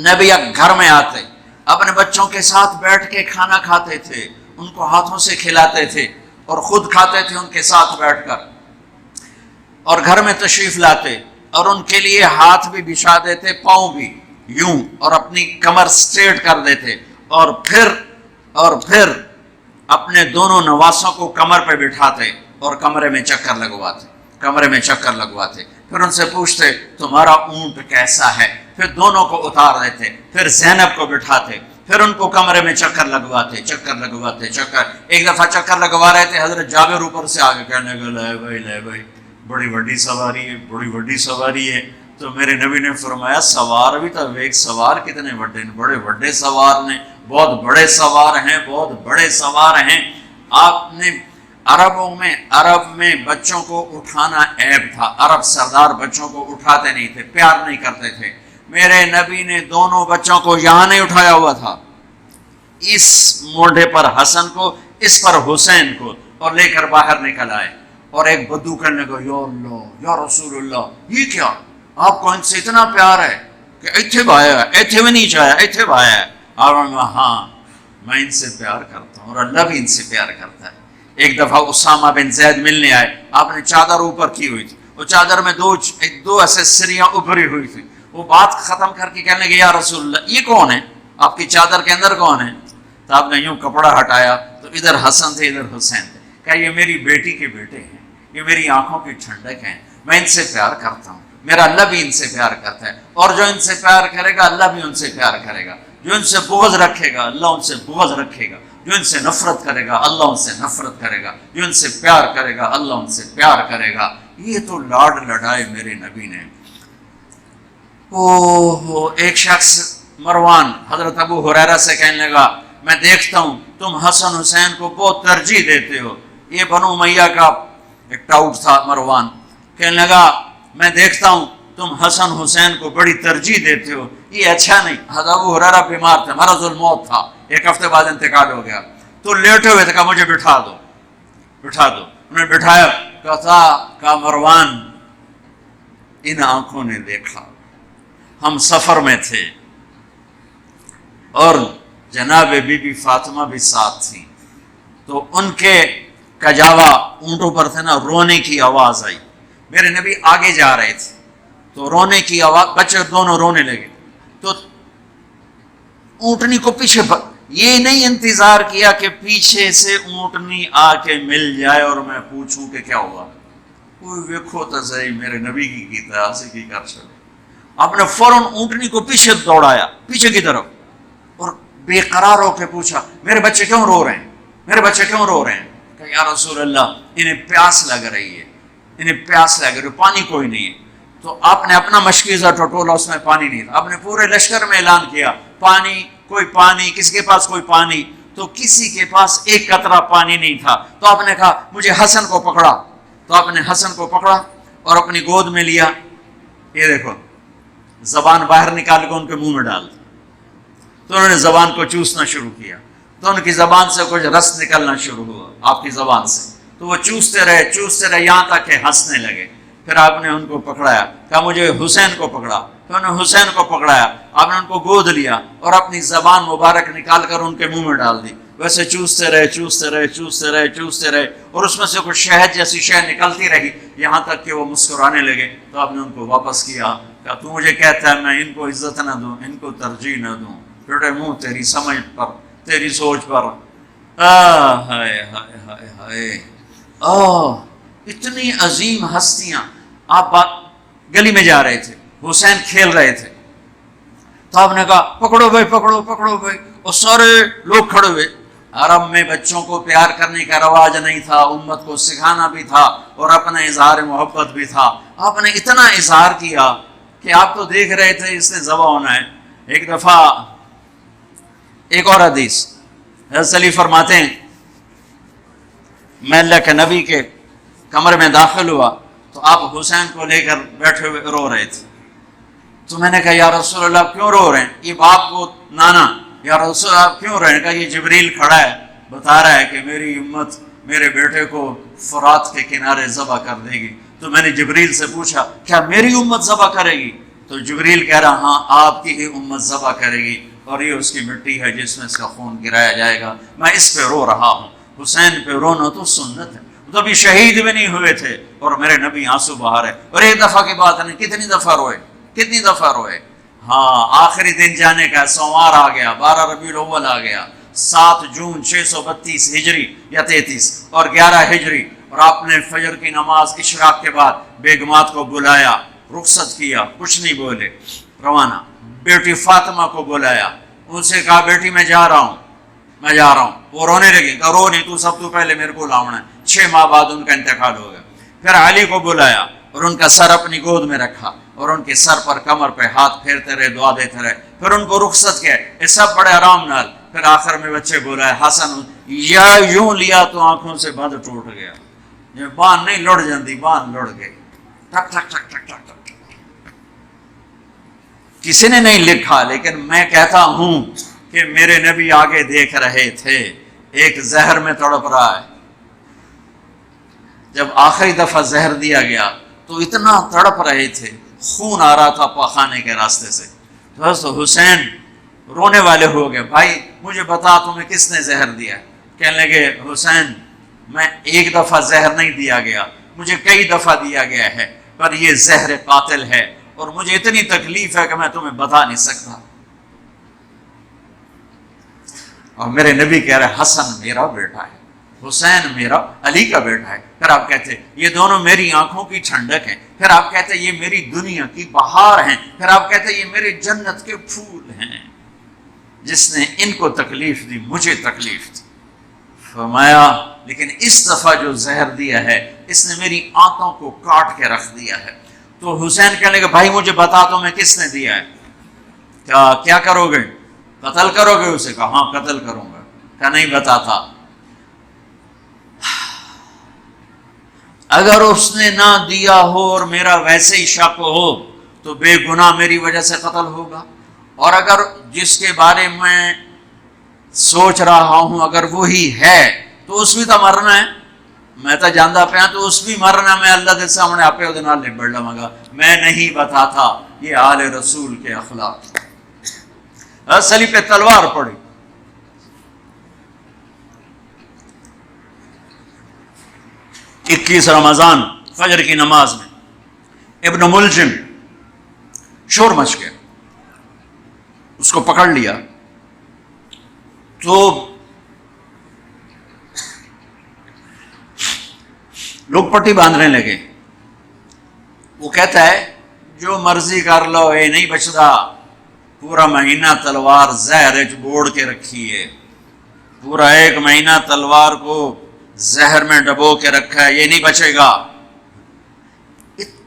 نبی گھر میں آتے، اپنے بچوں کے ساتھ بیٹھ کے کھانا کھاتے تھے، ان کو ہاتھوں سے کھلاتے تھے اور خود کھاتے تھے ان کے ساتھ بیٹھ کر، اور گھر میں تشریف لاتے اور ان کے لیے ہاتھ بھی بچھا دیتے، پاؤں بھی یوں، اور اپنی کمر سٹریٹ کر دیتے، اور پھر اپنے دونوں نواسوں کو کمر پہ بٹھاتے اور کمرے میں چکر لگواتے. پھر ان سے پوچھتے تمہارا اونٹ کیسا ہے، پھر دونوں کو اتار دیتے، پھر زینب کو بٹھاتے، پھر ان کو کمرے میں چکر لگواتے. ایک دفعہ چکر لگوا رہے تھے، حضرت جابر اوپر سے آگے کہنے لگے لے بھائی بڑی وڈی سواری ہے. تو میرے نبی نے فرمایا سوار بھی تو ایک سوار کتنے بڑے سوار نے، بہت بڑے سوار ہیں. آپ نے عرب میں بچوں کو اٹھانا عیب تھا، عرب سردار بچوں کو اٹھاتے نہیں تھے، پیار نہیں کرتے تھے. میرے نبی نے دونوں بچوں کو یہاں نہیں اٹھایا ہوا تھا، اس موڈے پر حسن کو، اس پر حسین کو، اور لے کر باہر نکل آئے. اور ایک بدو کرنے لگا یا اللہ یا رسول اللہ، یہ کیا آپ کو ان سے اتنا پیار ہے کہ ایتھے بایا ہے، ایتھے بھی نہیں چاہیا، ایتھے بایا ہے. اور ہاں میں ان سے پیار کرتا ہوں اور اللہ بھی ان سے پیار کرتا ہے. ایک دفعہ اسامہ بن زید ملنے آئے، آپ نے چادر اوپر کی ہوئی تھی، وہ چادر میں دو ایسے سریاں ابھری ہوئی تھی. وہ بات ختم کر کے کہنے لگے یا رسول اللہ یہ کون ہے، آپ کی چادر کے اندر کون ہے؟ تو آپ نے یوں کپڑا ہٹایا تو ادھر حسن تھے ادھر حسین تھے. کہا یہ میری بیٹی کے بیٹے ہیں، یہ میری آنکھوں کی ٹھنڈک ہیں، میں ان سے پیار کرتا ہوں، میرا اللہ بھی ان سے پیار کرتا ہے، اور جو ان سے پیار کرے گا اللہ بھی ان سے پیار کرے گا. جو ان سے بغض رکھے گا اللہ ان سے بغض رکھے گا، جو ان سے نفرت کرے گا اللہ ان سے نفرت کرے گا، جو ان سے پیار کرے گا اللہ ان سے پیار کرے گا. یہ تو لاڈ لڑائے میرے نبی نے. ایک شخص مروان حضرت ابو ہریرہ سے کہنے لگا میں دیکھتا ہوں تم حسن حسین کو بہت ترجیح دیتے ہو، یہ بنو امیہ کا ایک ٹاؤٹ تھا مروان، کہنے لگا میں دیکھتا ہوں تم حسن حسین کو بڑی ترجیح دیتے ہو، یہ اچھا نہیں۔ حضرت ابو ہریرہ بیمار تھے، مرض الموت تھا، 1 ہفتے بعد انتقال ہو گیا، تو لیٹے ہوئے تھے، کہا مجھے بٹھا دو بٹھا دو، انہیں بٹھایا، کہا مروان ان آنکھوں نے دیکھا، ہم سفر میں تھے اور جناب بی بی فاطمہ بھی ساتھ تھیں، تو ان کے کجاوا اونٹوں پر تھے نا، رونے کی آواز آئی، میرے نبی آگے جا رہے تھے تو رونے کی آواز، بچے دونوں رونے لگے، تو اونٹنی کو پیچھے یہ نہیں انتظار کیا کہ پیچھے سے اونٹنی آ کے مل جائے اور میں پوچھوں کہ کیا ہوا، کوئی ویکھو تو صحیح میرے نبی کی تاسی کی کر چلے، آپ نے فوراً اونٹنی کو پیچھے دوڑایا، پیچھے کی طرف، اور بے قرار ہو کے پوچھا میرے بچے کیوں رو رہے ہیں، میرے بچے کیوں رو رہے ہیں؟ کہ یا رسول اللہ انہیں پیاس لگ رہی ہے، انہیں پیاس لگ رہی ہے، پانی کوئی نہیں ہے۔ تو آپ نے اپنا مشکیزہ ٹٹولا، اس میں پانی نہیں تھا، آپ نے پورے لشکر میں اعلان کیا پانی، کوئی پانی، کسی کے پاس کوئی پانی، تو کسی کے پاس ایک قطرہ پانی نہیں تھا، تو آپ نے کہا مجھے حسن کو پکڑا، تو آپ نے حسن کو پکڑا اور اپنی گود میں لیا، یہ دیکھو زبان باہر نکال کے ان کے منہ میں ڈال دی، تو انہوں نے زبان کو چوسنا شروع کیا، تو ان کی زبان سے کچھ رس نکلنا شروع ہوا آپ کی زبان سے، تو وہ چوستے رہے یہاں تک کہ ہنسنے لگے۔ پھر آپ نے ان کو پکڑایا، کہا مجھے حسین کو پکڑا، پھر انہوں نے حسین کو پکڑایا، آپ نے ان کو گود لیا اور اپنی زبان مبارک نکال کر ان کے منہ میں ڈال دی، ویسے چوستے رہے اور اس میں سے کچھ شہد جیسی شے نکلتی رہی، یہاں تک کہ وہ مسکرانے لگے، تو آپ نے ان کو واپس کیا، کہا تو مجھے کہتا ہے میں ان کو عزت نہ دوں، ان کو ترجیح نہ دوں، بیٹے منہ تیری سمجھ پر، تیری سوچ پر، ہائے ہائے ہائے ہائے، اتنی عظیم ہستیاں۔ آپ گلی میں جا رہے تھے، حسین کھیل رہے تھے، تو آپ نے کہا پکڑو بھائی پکڑو پکڑو بھائی، اور سارے لوگ کھڑے ہوئے۔ عرب میں بچوں کو پیار کرنے کا رواج نہیں تھا، امت کو سکھانا بھی تھا اور اپنا اظہار محبت بھی تھا، آپ نے اتنا اظہار کیا کہ آپ تو دیکھ رہے تھے اس نے ذبح ہونا ہے۔ ایک دفعہ ایک اور حدیث حضرت علی فرماتے ہیں میں اللہ کے نبی کے کمرے میں داخل ہوا تو آپ حسین کو لے کر بیٹھے ہوئے رو رہے تھے، تو میں نے کہا یا رسول اللہ کیوں رو رہے ہیں؟ یہ باپ کو نانا، یا رسول اللہ آپ کیوں رہے ہیں؟ کہا یہ جبریل کھڑا ہے بتا رہا ہے کہ میری امت میرے بیٹے کو فرات کے کنارے ذبح کر دے گی۔ تو میں نے جبریل سے پوچھا کیا میری امت ذبح کرے گی؟ تو جبریل کہہ رہا ہاں آپ کی ہی امت ذبح کرے گی، اور یہ اس کی مٹی ہے جس میں اس کا خون گرایا جائے گا، میں اس پہ رو رہا ہوں۔ حسین پہ رونا تو سنت ہے، تو ابھی شہید بھی نہیں ہوئے تھے اور میرے نبی آنسو بہا رہے، اور ایک دفعہ کی بات نہیں، کتنی دفعہ روئے، کتنی دفعہ روئے۔ ہاں آخری دن جانے کا، سوموار آ گیا، 12 ربیع الاول آ گیا، 7 جون 632 ہجری یا 33 اور 11 ہجری، اور آپ نے فجر کی نماز اشراق کے بعد بیگمات کو بلایا، رخصت کیا، کچھ نہیں بولے، روانہ۔ بیٹی فاطمہ کو بلایا، ان سے کہا بیٹی میں جا رہا ہوں، میں جا رہا ہوں، وہ رونے لگی، کہا رو نہیں، تو سب تو پہلے میرے کو لاؤنا ہے۔ 6 ماہ بعد ان کا انتقال ہو گیا۔ پھر علی کو بلایا اور ان کا سر اپنی گود میں رکھا اور ان کے سر پر کمر پہ ہاتھ پھیرتے رہے، دعا دیتے رہے، پھر ان کو رخصت کیا، یہ سب بڑے آرام نال۔ پھر آخر میں بچے بلائے، حسن یا یوں لیا تو آنکھوں سے بند ٹوٹ گیا، یہ بان نہیں لڑ جاندی، بان لڑ گئی، ٹک ٹک ٹک ٹک ٹک ٹک۔ کسی نے نہیں لکھا لیکن میں کہتا ہوں کہ میرے نبی آگے دیکھ رہے تھے، ایک زہر میں تڑپ رہا ہے۔ جب آخری دفعہ زہر دیا گیا تو اتنا تڑپ رہے تھے، خون آ رہا تھا پاخانے کے راستے سے، تو حسین رونے والے ہو گئے، بھائی مجھے بتا تمہیں کس نے زہر دیا؟ کہنے لگے حسین میں ایک دفعہ زہر نہیں دیا گیا، مجھے کئی دفعہ دیا گیا ہے، پر یہ زہر قاتل ہے اور مجھے اتنی تکلیف ہے کہ میں تمہیں بتا نہیں سکتا۔ اور میرے نبی کہہ رہے حسن میرا بیٹا ہے، حسین میرا علی کا بیٹا ہے۔ پھر آپ کہتے یہ دونوں میری آنکھوں کی ٹھنڈک ہیں، پھر آپ کہتے یہ میری دنیا کی بہار ہیں، پھر آپ کہتے یہ میرے جنت کے پھول ہیں۔ جس نے ان کو تکلیف دی مجھے تکلیف دی۔ فرمایا لیکن اس دفعہ جو زہر دیا ہے اس نے میری آنکھوں کو کاٹ کے رکھ دیا ہے۔ تو حسین کہنے لگے بھائی مجھے بتا تو میں کس نے دیا ہے؟ کیا کرو گے؟ قتل کرو گے اسے؟ کہا ہاں قتل کروں گا۔ کہا نہیں بتاتا۔ اگر اس نے نہ دیا ہو اور میرا ویسے ہی شک ہو تو بے گناہ میری وجہ سے قتل ہوگا، اور اگر جس کے بارے میں سوچ رہا ہوں اگر وہی ہے تو اس بھی تو مرنا ہے، میں تو جاندا پیا تو اس بھی مرنا، میں اللہ کے سامنے آپ دے نال نبڑ لواں گا، میں نہیں بتا تھا۔ یہ آل رسول کے اخلاق، سلی پہ تلوار پڑی۔ 21 رمضان فجر کی نماز میں ابن ملجم شور مچ گیا، اس کو پکڑ لیا تو لوگ پٹی باندھنے لگے۔ وہ کہتا ہے جو مرضی کر لو، یہ نہیں بچتا، پورا مہینہ تلوار زہر بوڑ کے رکھی ہے، پورا 1 مہینہ تلوار کو زہر میں ڈبو کے رکھا ہے، یہ نہیں بچے گا۔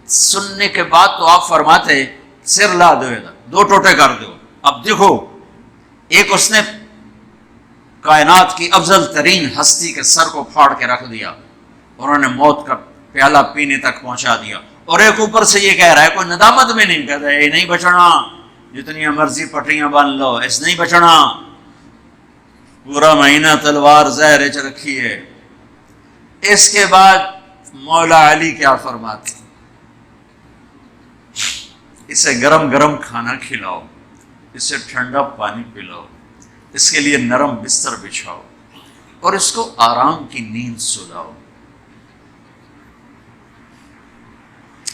سننے کے بعد تو آپ فرماتے سر لا دو، 2 ٹوٹے کر دو۔ اب دیکھو، ایک اس نے کائنات کی افضل ترین ہستی کے سر کو پھاڑ کے رکھ دیا، انہوں نے موت کا پیالہ پینے تک پہنچا دیا، اور ایک اوپر سے یہ کہہ رہا ہے، کوئی ندامت میں نہیں کہتا ہے یہ نہیں بچنا، جتنی مرضی پٹریاں باندھ لو، اس نہیں بچنا، پورا مہینہ تلوار زہر چ رکھی ہے۔ اس کے بعد مولا علی کیا فرماتے، اسے گرم گرم کھانا کھلاؤ، اسے ٹھنڈا پانی پلاؤ، اس کے لیے نرم بستر بچھاؤ اور اس کو آرام کی نیند سلاؤ۔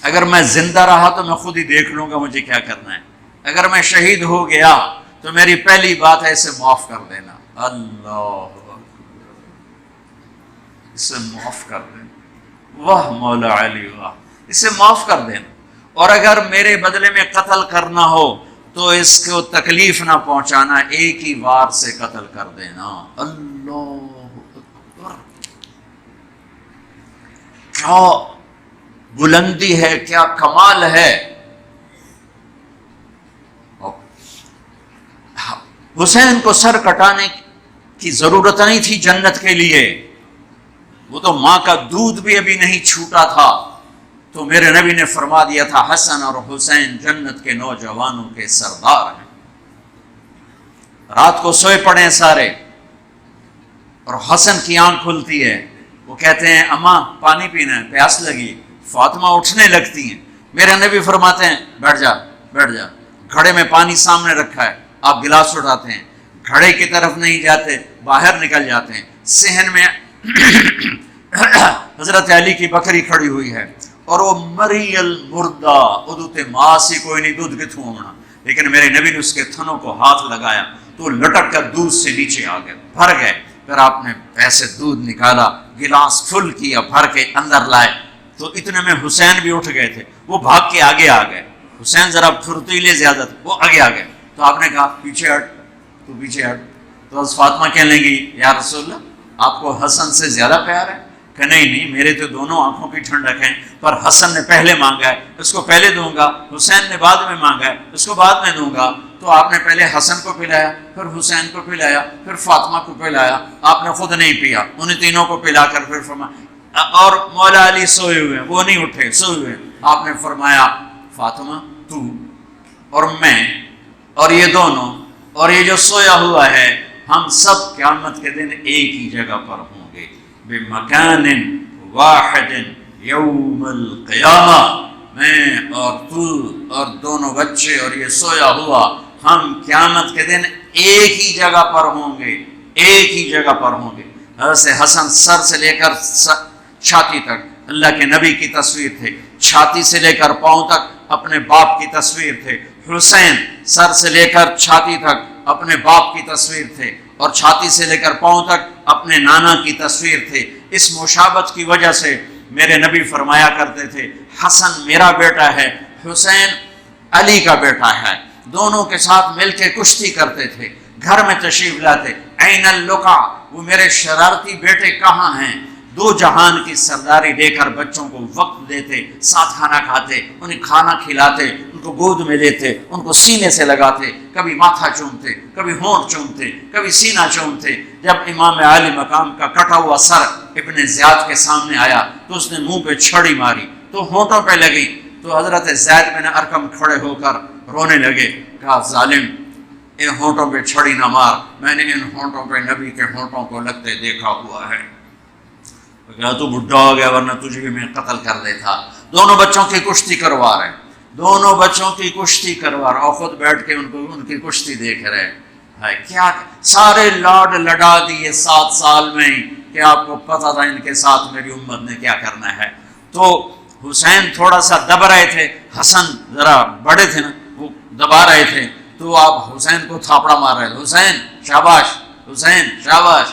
اگر میں زندہ رہا تو میں خود ہی دیکھ لوں گا مجھے کیا کرنا ہے، اگر میں شہید ہو گیا تو میری پہلی بات ہے اسے معاف کر دینا۔ اللہ، اسے معاف کر دینا، واہ مولا علی واہ، اسے معاف کر دینا، اور اگر میرے بدلے میں قتل کرنا ہو تو اس کو تکلیف نہ پہنچانا، ایک ہی وار سے قتل کر دینا۔ اللہ اکبر، کیا بلندی ہے، کیا کمال ہے۔ حسین کو سر کٹانے کی ضرورت نہیں تھی جنت کے لیے، وہ تو ماں کا دودھ بھی ابھی نہیں چھوٹا تھا، تو میرے نبی نے فرما دیا تھا حسن اور حسین جنت کے نوجوانوں کے سردار ہیں۔ رات کو سوئے پڑے ہیں سارے، اور حسن کی آنکھ کھلتی ہے، وہ کہتے ہیں اماں پانی پینا ہے، پیاس لگی۔ فاطمہ اٹھنے لگتی ہیں، میرے نبی فرماتے ہیں بیٹھ جا بیٹھ جا، گھڑے میں پانی سامنے رکھا ہے، آپ گلاس اٹھاتے ہیں، گھڑے کی طرف نہیں جاتے، باہر نکل جاتے ہیں۔ صحن میں حضرت علی کی بکری کھڑی ہوئی ہے، اور وہ مری المردہ، ادو تے ماسی کوئی نہیں، دودھ کتوں ہونا، لیکن میرے نبی نے اس کے تھنوں کو ہاتھ لگایا تو لٹک کر دودھ سے نیچے آ گئے، بھر گئے۔ پھر آپ نے ایسے دودھ نکالا، گلاس فل کیا، بھر کے اندر لائے، تو اتنے میں حسین بھی اٹھ گئے تھے، وہ بھاگ کے آگے آ گئے۔ حسین ذرا پھرتیلے زیادہ تھے، وہ آگے آ گئے، تو آپ نے کہا پیچھے ہٹ، تو پیچھے ہٹ۔ تو حضرت فاطمہ کہنے لگی یا رسول اللہ آپ کو حسن سے زیادہ پیار ہے؟ کہ نہیں میرے تو دونوں آنکھوں کی ٹھنڈک ہیں، پر حسن نے پہلے مانگا ہے، اس کو پہلے دوں گا، حسین نے بعد میں مانگا ہے، اس کو بعد میں دوں گا۔ تو آپ نے پہلے حسن کو پلایا، پھر حسین کو پلایا، پھر فاطمہ کو پلایا، آپ نے خود نہیں پیا، انہیں تینوں کو پلا کر پھر فرمایا، اور مولا علی سوئے ہوئے ہیں، وہ نہیں اٹھے، سوئے ہوئے ہیں۔ آپ نے فرمایا فاطمہ تو اور میں اور یہ دونوں اور یہ جو سویا ہوا ہے، ہم سب قیامت کے دن ایک ہی جگہ پر ہوں گے، بمکان واحد یوم القیامہ، میں اور تو اور دونوں بچے اور یہ سویا ہوا، ہم قیامت کے دن ایک ہی جگہ پر ہوں گے، ایک ہی جگہ پر ہوں گے۔ حضرت حسن سر سے لے کر چھاتی تک اللہ کے نبی کی تصویر تھے، چھاتی سے لے کر پاؤں تک اپنے باپ کی تصویر تھے۔ حسین سر سے لے کر چھاتی تک اپنے باپ کی تصویر تھے، اور چھاتی سے لے کر پاؤں تک اپنے نانا کی تصویر تھے۔ اس مشابہت کی وجہ سے میرے نبی فرمایا کرتے تھے حسن میرا بیٹا ہے، حسین علی کا بیٹا ہے، دونوں کے ساتھ مل کے کشتی کرتے تھے، گھر میں تشریف لاتے، عین اللقا، وہ میرے شرارتی بیٹے کہاں ہیں، 2 جہان کی سرداری دے کر بچوں کو وقت دیتے، ساتھ کھانا کھاتے، انہیں کھانا کھلاتے، ان کو گود میں لیتے، ان کو سینے سے لگاتے، کبھی ماتھا چومتے، کبھی ہونٹ چومتے، کبھی سینہ چومتے۔ جب امام عالی مقام کا کٹا ہوا سر ابن زیاد کے سامنے آیا تو اس نے منہ پہ چھڑی ماری تو ہونٹوں پہ لگی، تو حضرت زید بن ارقم کھڑے ہو کر رونے لگے، کہا ظالم ان ہونٹوں پہ چھڑی نہ مار، میں نے ان ہونٹوں پہ نبی کے ہونٹوں کو لگتے دیکھا ہوا ہے۔ کہا تو بڈھا ہو گیا ورنہ تجھے بھی میں قتل کر دیتا۔ دونوں بچوں کی کشتی کروا رہے، دونوں بچوں کی کشتی کروا رہے اور خود بیٹھ کے ان کی کشتی دیکھ رہے ہیں۔ کیا سارے لاڈ لڈا دیے 7 سال میں ہی کہ آپ کو پتا تھا ان کے ساتھ میری امت نے کیا کرنا ہے۔ تو حسین تھوڑا سا دب رہے تھے، حسن ذرا بڑے تھے نا، وہ دبا رہے تھے، تو آپ حسین کو تھاپڑا مار رہے تھے، حسین شاباش، حسین شاباش۔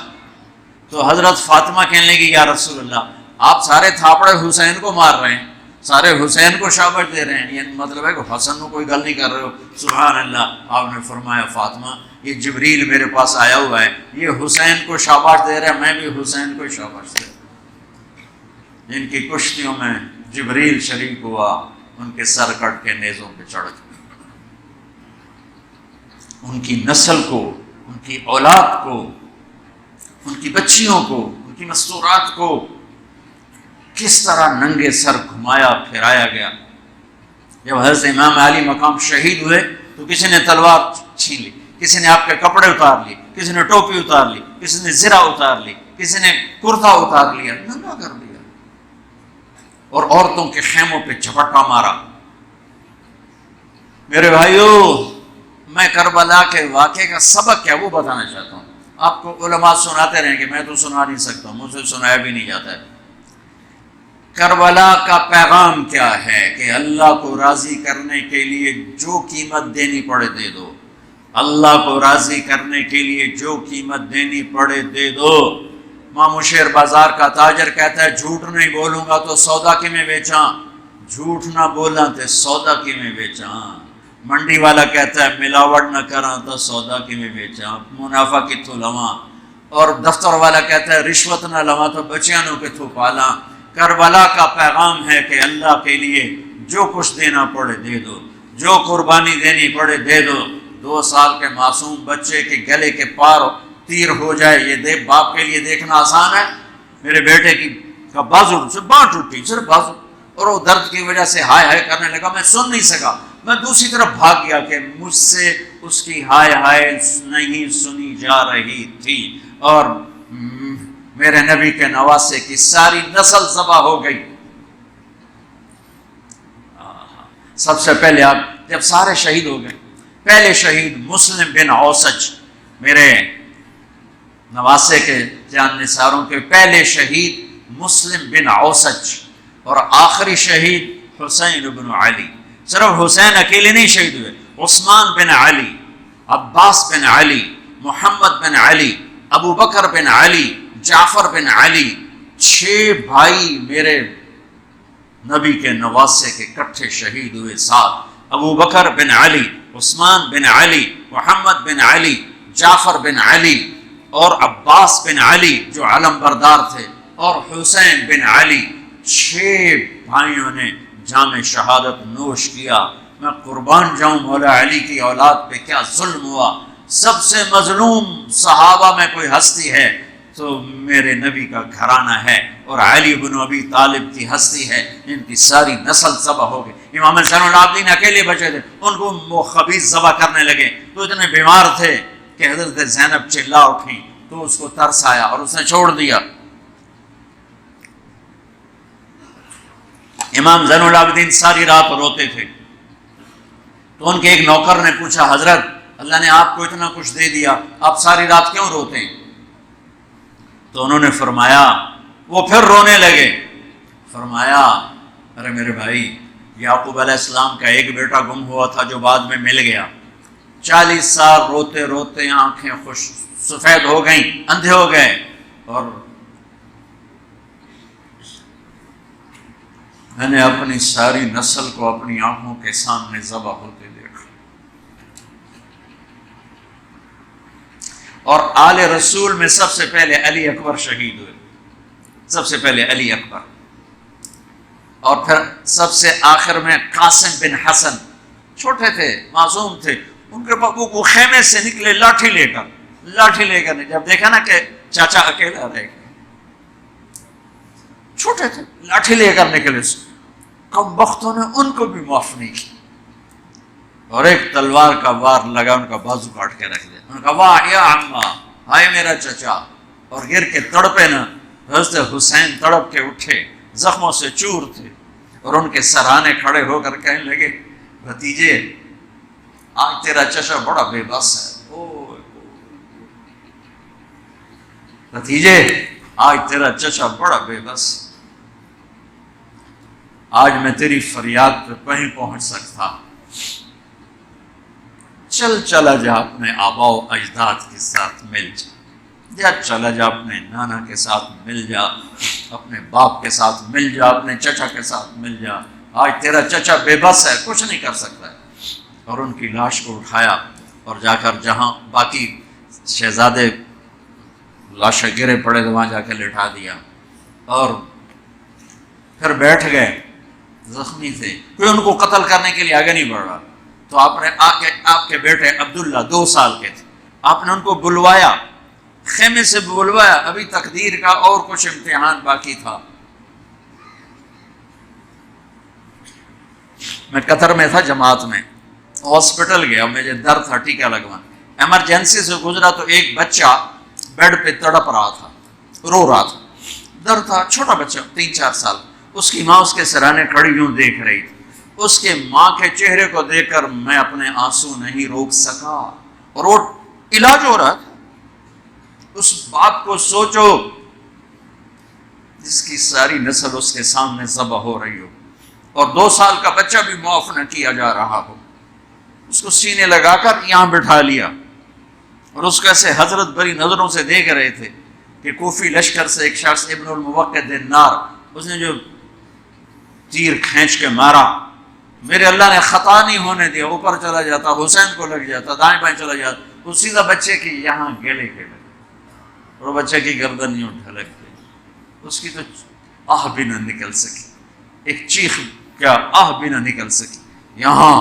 تو حضرت فاطمہ کہنے لگی یا رسول اللہ آپ سارے تھاپڑے حسین کو مار رہے ہیں، سارے حسین کو شاباش دے رہے ہیں، یہ مطلب ہے کہ حسن میں کوئی گل نہیں کر رہے ہو؟ سبحان اللہ۔ آپ نے فرمایا فاطمہ یہ جبریل میرے پاس آیا ہوا ہے، یہ حسین کو شاباش دے رہا ہے، میں بھی حسین کو شاباش دے رہا ہوں۔ جن کی کشتیوں میں جبریل شریک ہوا ان کے سر کٹ کے نیزوں پہ چڑھ گئے، ان کی نسل کو، ان کی اولاد کو، ان کی بچیوں کو، ان کی مستورات کو کس طرح ننگے سر گھمایا پھرایا گیا۔ جب حضرت امام علی مقام شہید ہوئے تو کسی نے تلوار چھین لی، کسی نے آپ کے کپڑے اتار لی، کسی نے ٹوپی اتار لی، کسی نے زرہ اتار لی، کسی نے کرتا اتار لیا، ننگا کر دیا اور عورتوں کے خیموں پہ جھپٹا مارا۔ میرے بھائیو، میں کربلا کے واقعے کا سبق کیا وہ بتانا چاہتا ہوں۔ آپ کو علماء سناتے رہیں گے، میں تو سنا نہیں سکتا ہوں، مجھ سے سنایا بھی نہیں جاتا ہے۔ کربلا کا پیغام کیا ہے کہ اللہ کو راضی کرنے کے لیے جو قیمت دینی پڑے دے دو، اللہ کو راضی کرنے کے لیے جو قیمت دینی پڑے دے دو۔ مامو شیر بازار کا تاجر کہتا ہے جھوٹ نہیں بولوں گا تو سودا کی میں بیچاں، جھوٹ نہ بولاں تو سودا کی میں بیچاں۔ منڈی والا کہتا ہے ملاوٹ نہ کراں تو سودا کی میں بیچاں، منافع کتوں لواں۔ اور دفتر والا کہتا ہے رشوت نہ لواں تو بچیاں کتوں پالاں۔ کربلا کا پیغام ہے کہ اللہ کے لیے جو کچھ دینا پڑے دے دو، جو قربانی دینی پڑے دے دو۔ 2 سال کے معصوم بچے کے گلے کے پار تیر ہو جائے، یہ باپ کے لیے دیکھنا آسان ہے؟ میرے بیٹے کی بازو سے بانھ ٹوٹی، صرف بازو، اور وہ درد کی وجہ سے ہائے ہائے کرنے لگا، میں سن نہیں سکا، میں دوسری طرف بھاگ گیا کہ مجھ سے اس کی ہائے ہائے نہیں سنی جا رہی تھی، اور میرے نبی کے نواسے کی ساری نسل ذبح ہو گئی۔ سب سے پہلے آپ جب سارے شہید ہو گئے، پہلے شہید مسلم بن اوسج، میرے نواسے کے جان نثاروں کے پہلے شہید مسلم بن اوسج، اور آخری شہید حسین بن علی۔ صرف حسین اکیلے نہیں شہید ہوئے، عثمان بن علی، عباس بن علی، محمد بن علی، ابو بکر بن علی، جعفر بن علی، 6 بھائی میرے نبی کے نواسے کے کٹھے شہید ہوئے ساتھ۔ ابو بکر بن علی، عثمان بن علی، محمد بن علی، جعفر بن علی اور عباس بن علی جو علم بردار تھے، اور حسین بن علی، 6 بھائیوں نے جام شہادت نوش کیا۔ میں قربان جاؤں مولا علی کی اولاد پہ کیا ظلم ہوا۔ سب سے مظلوم صحابہ میں کوئی ہستی ہے تو میرے نبی کا گھرانہ ہے، اور علی بن ابی طالب کی ہستی ہے، ان کی ساری نسل ذبح ہو گئی۔ امام زین العابدین اکیلے بچے تھے، ان کو وہ خبیث ذبح کرنے لگے تو اتنے بیمار تھے کہ حضرت زینب چلا اٹھیں تو اس کو ترس آیا اور اس نے چھوڑ دیا۔ امام زین العابدین ساری رات روتے تھے، تو ان کے ایک نوکر نے پوچھا حضرت اللہ نے آپ کو اتنا کچھ دے دیا، آپ ساری رات کیوں روتے ہیں؟ تو انہوں نے فرمایا، وہ پھر رونے لگے، فرمایا ارے میرے بھائی یعقوب علیہ السلام کا ایک بیٹا گم ہوا تھا جو بعد میں مل گیا، 40 سال روتے روتے آنکھیں خوش سفید ہو گئیں، اندھے ہو گئے، اور میں نے اپنی ساری نسل کو اپنی آنکھوں کے سامنے ذبح ہوتے دیکھا۔ اور آل رسول میں سب سے پہلے علی اکبر شہید ہوئے، سب سے پہلے علی اکبر، اور پھر سب سے آخر میں قاسم بن حسن، چھوٹے تھے، معصوم تھے، ان کے پاس وہ خیمے سے نکلے لاٹھی لے کر، جب دیکھا نا کہ چاچا اکیلا رہ گیا، چھوٹے تھے، لاٹھی لے کر نکلے، کم بختوں نے ان کو بھی معاف نہیں کی، اور ایک تلوار کا وار لگا ان کا بازو کاٹ کے رکھ دیا. ان کا واہ یا عمہ، ہائے میرا چچا، اور گر کے تڑپے نا. حضرت حسین تڑپ کے اٹھے، زخموں سے چور تھے، اور ان کے سرہانے کھڑے ہو کر کہنے لگے بھتیجے آج تیرا چچا بڑا بے بس ہے. بھتیجے آج تیرا چچا بڑا بے بس، آج میں تیری فریاد پہ کہیں پہنچ سکتا. چل چلا جا اپنے آبا و اجداد کے ساتھ مل جا، یا چلا جا اپنے نانا کے ساتھ مل جا، اپنے باپ کے ساتھ مل جا، اپنے چچا کے ساتھ مل جا. آج تیرا چچا بے بس ہے، کچھ نہیں کر سکتا ہے. اور ان کی لاش کو اٹھایا اور جا کر جہاں باقی شہزادے لاشیں گرے پڑے تو وہاں جا کے لٹا دیا، اور پھر بیٹھ گئے. زخمی تھے، کوئی ان کو قتل کرنے کے لیے آگے نہیں بڑھ رہا. تو آپ نے آپ کے بیٹے عبداللہ 2 سال کے تھے، آپ نے ان کو بلوایا، خیمے سے بلوایا. ابھی تقدیر کا اور کچھ امتحان باقی تھا. میں قطر میں تھا جماعت میں، ہاسپٹل گیا، مجھے درد تھا ٹیکا لگوانا. ایمرجنسی سے گزرا تو ایک بچہ بیڈ پہ تڑپ رہا تھا، رو رہا تھا، درد تھا، چھوٹا بچہ 3-4 سال. اس کی ماں اس کے سرانے کھڑی یوں دیکھ رہی تھی. اس کے ماں کے چہرے کو دیکھ کر میں اپنے آنسو نہیں روک سکا، اور وہ علاج ہو رہا تھا. اس باپ کو سوچو جس کی ساری نسل اس کے سامنے ذبح ہو رہی ہو، اور 2 سال کا بچہ بھی معاف نہ کیا جا رہا ہو. اس کو سینے لگا کر یہاں بٹھا لیا، اور اس کو ایسے حضرت بری نظروں سے دیکھ رہے تھے کہ کوفی لشکر سے ایک شخص ابن الموقد النار، اس نے جو تیر کھینچ کے مارا، میرے اللہ نے خطا نہیں ہونے دیا، اوپر چلا جاتا، حسین کو لگ جاتا، دائیں بائیں چلا جاتا، وہ سیدھا بچے کی یہاں گلے کے لگے، اور بچے کی گردن یوں ڈھلک گئی. اس کی تو آہ بھی نہ نکل سکی، ایک چیخ کیا آہ بھی نہ نکل سکی. یہاں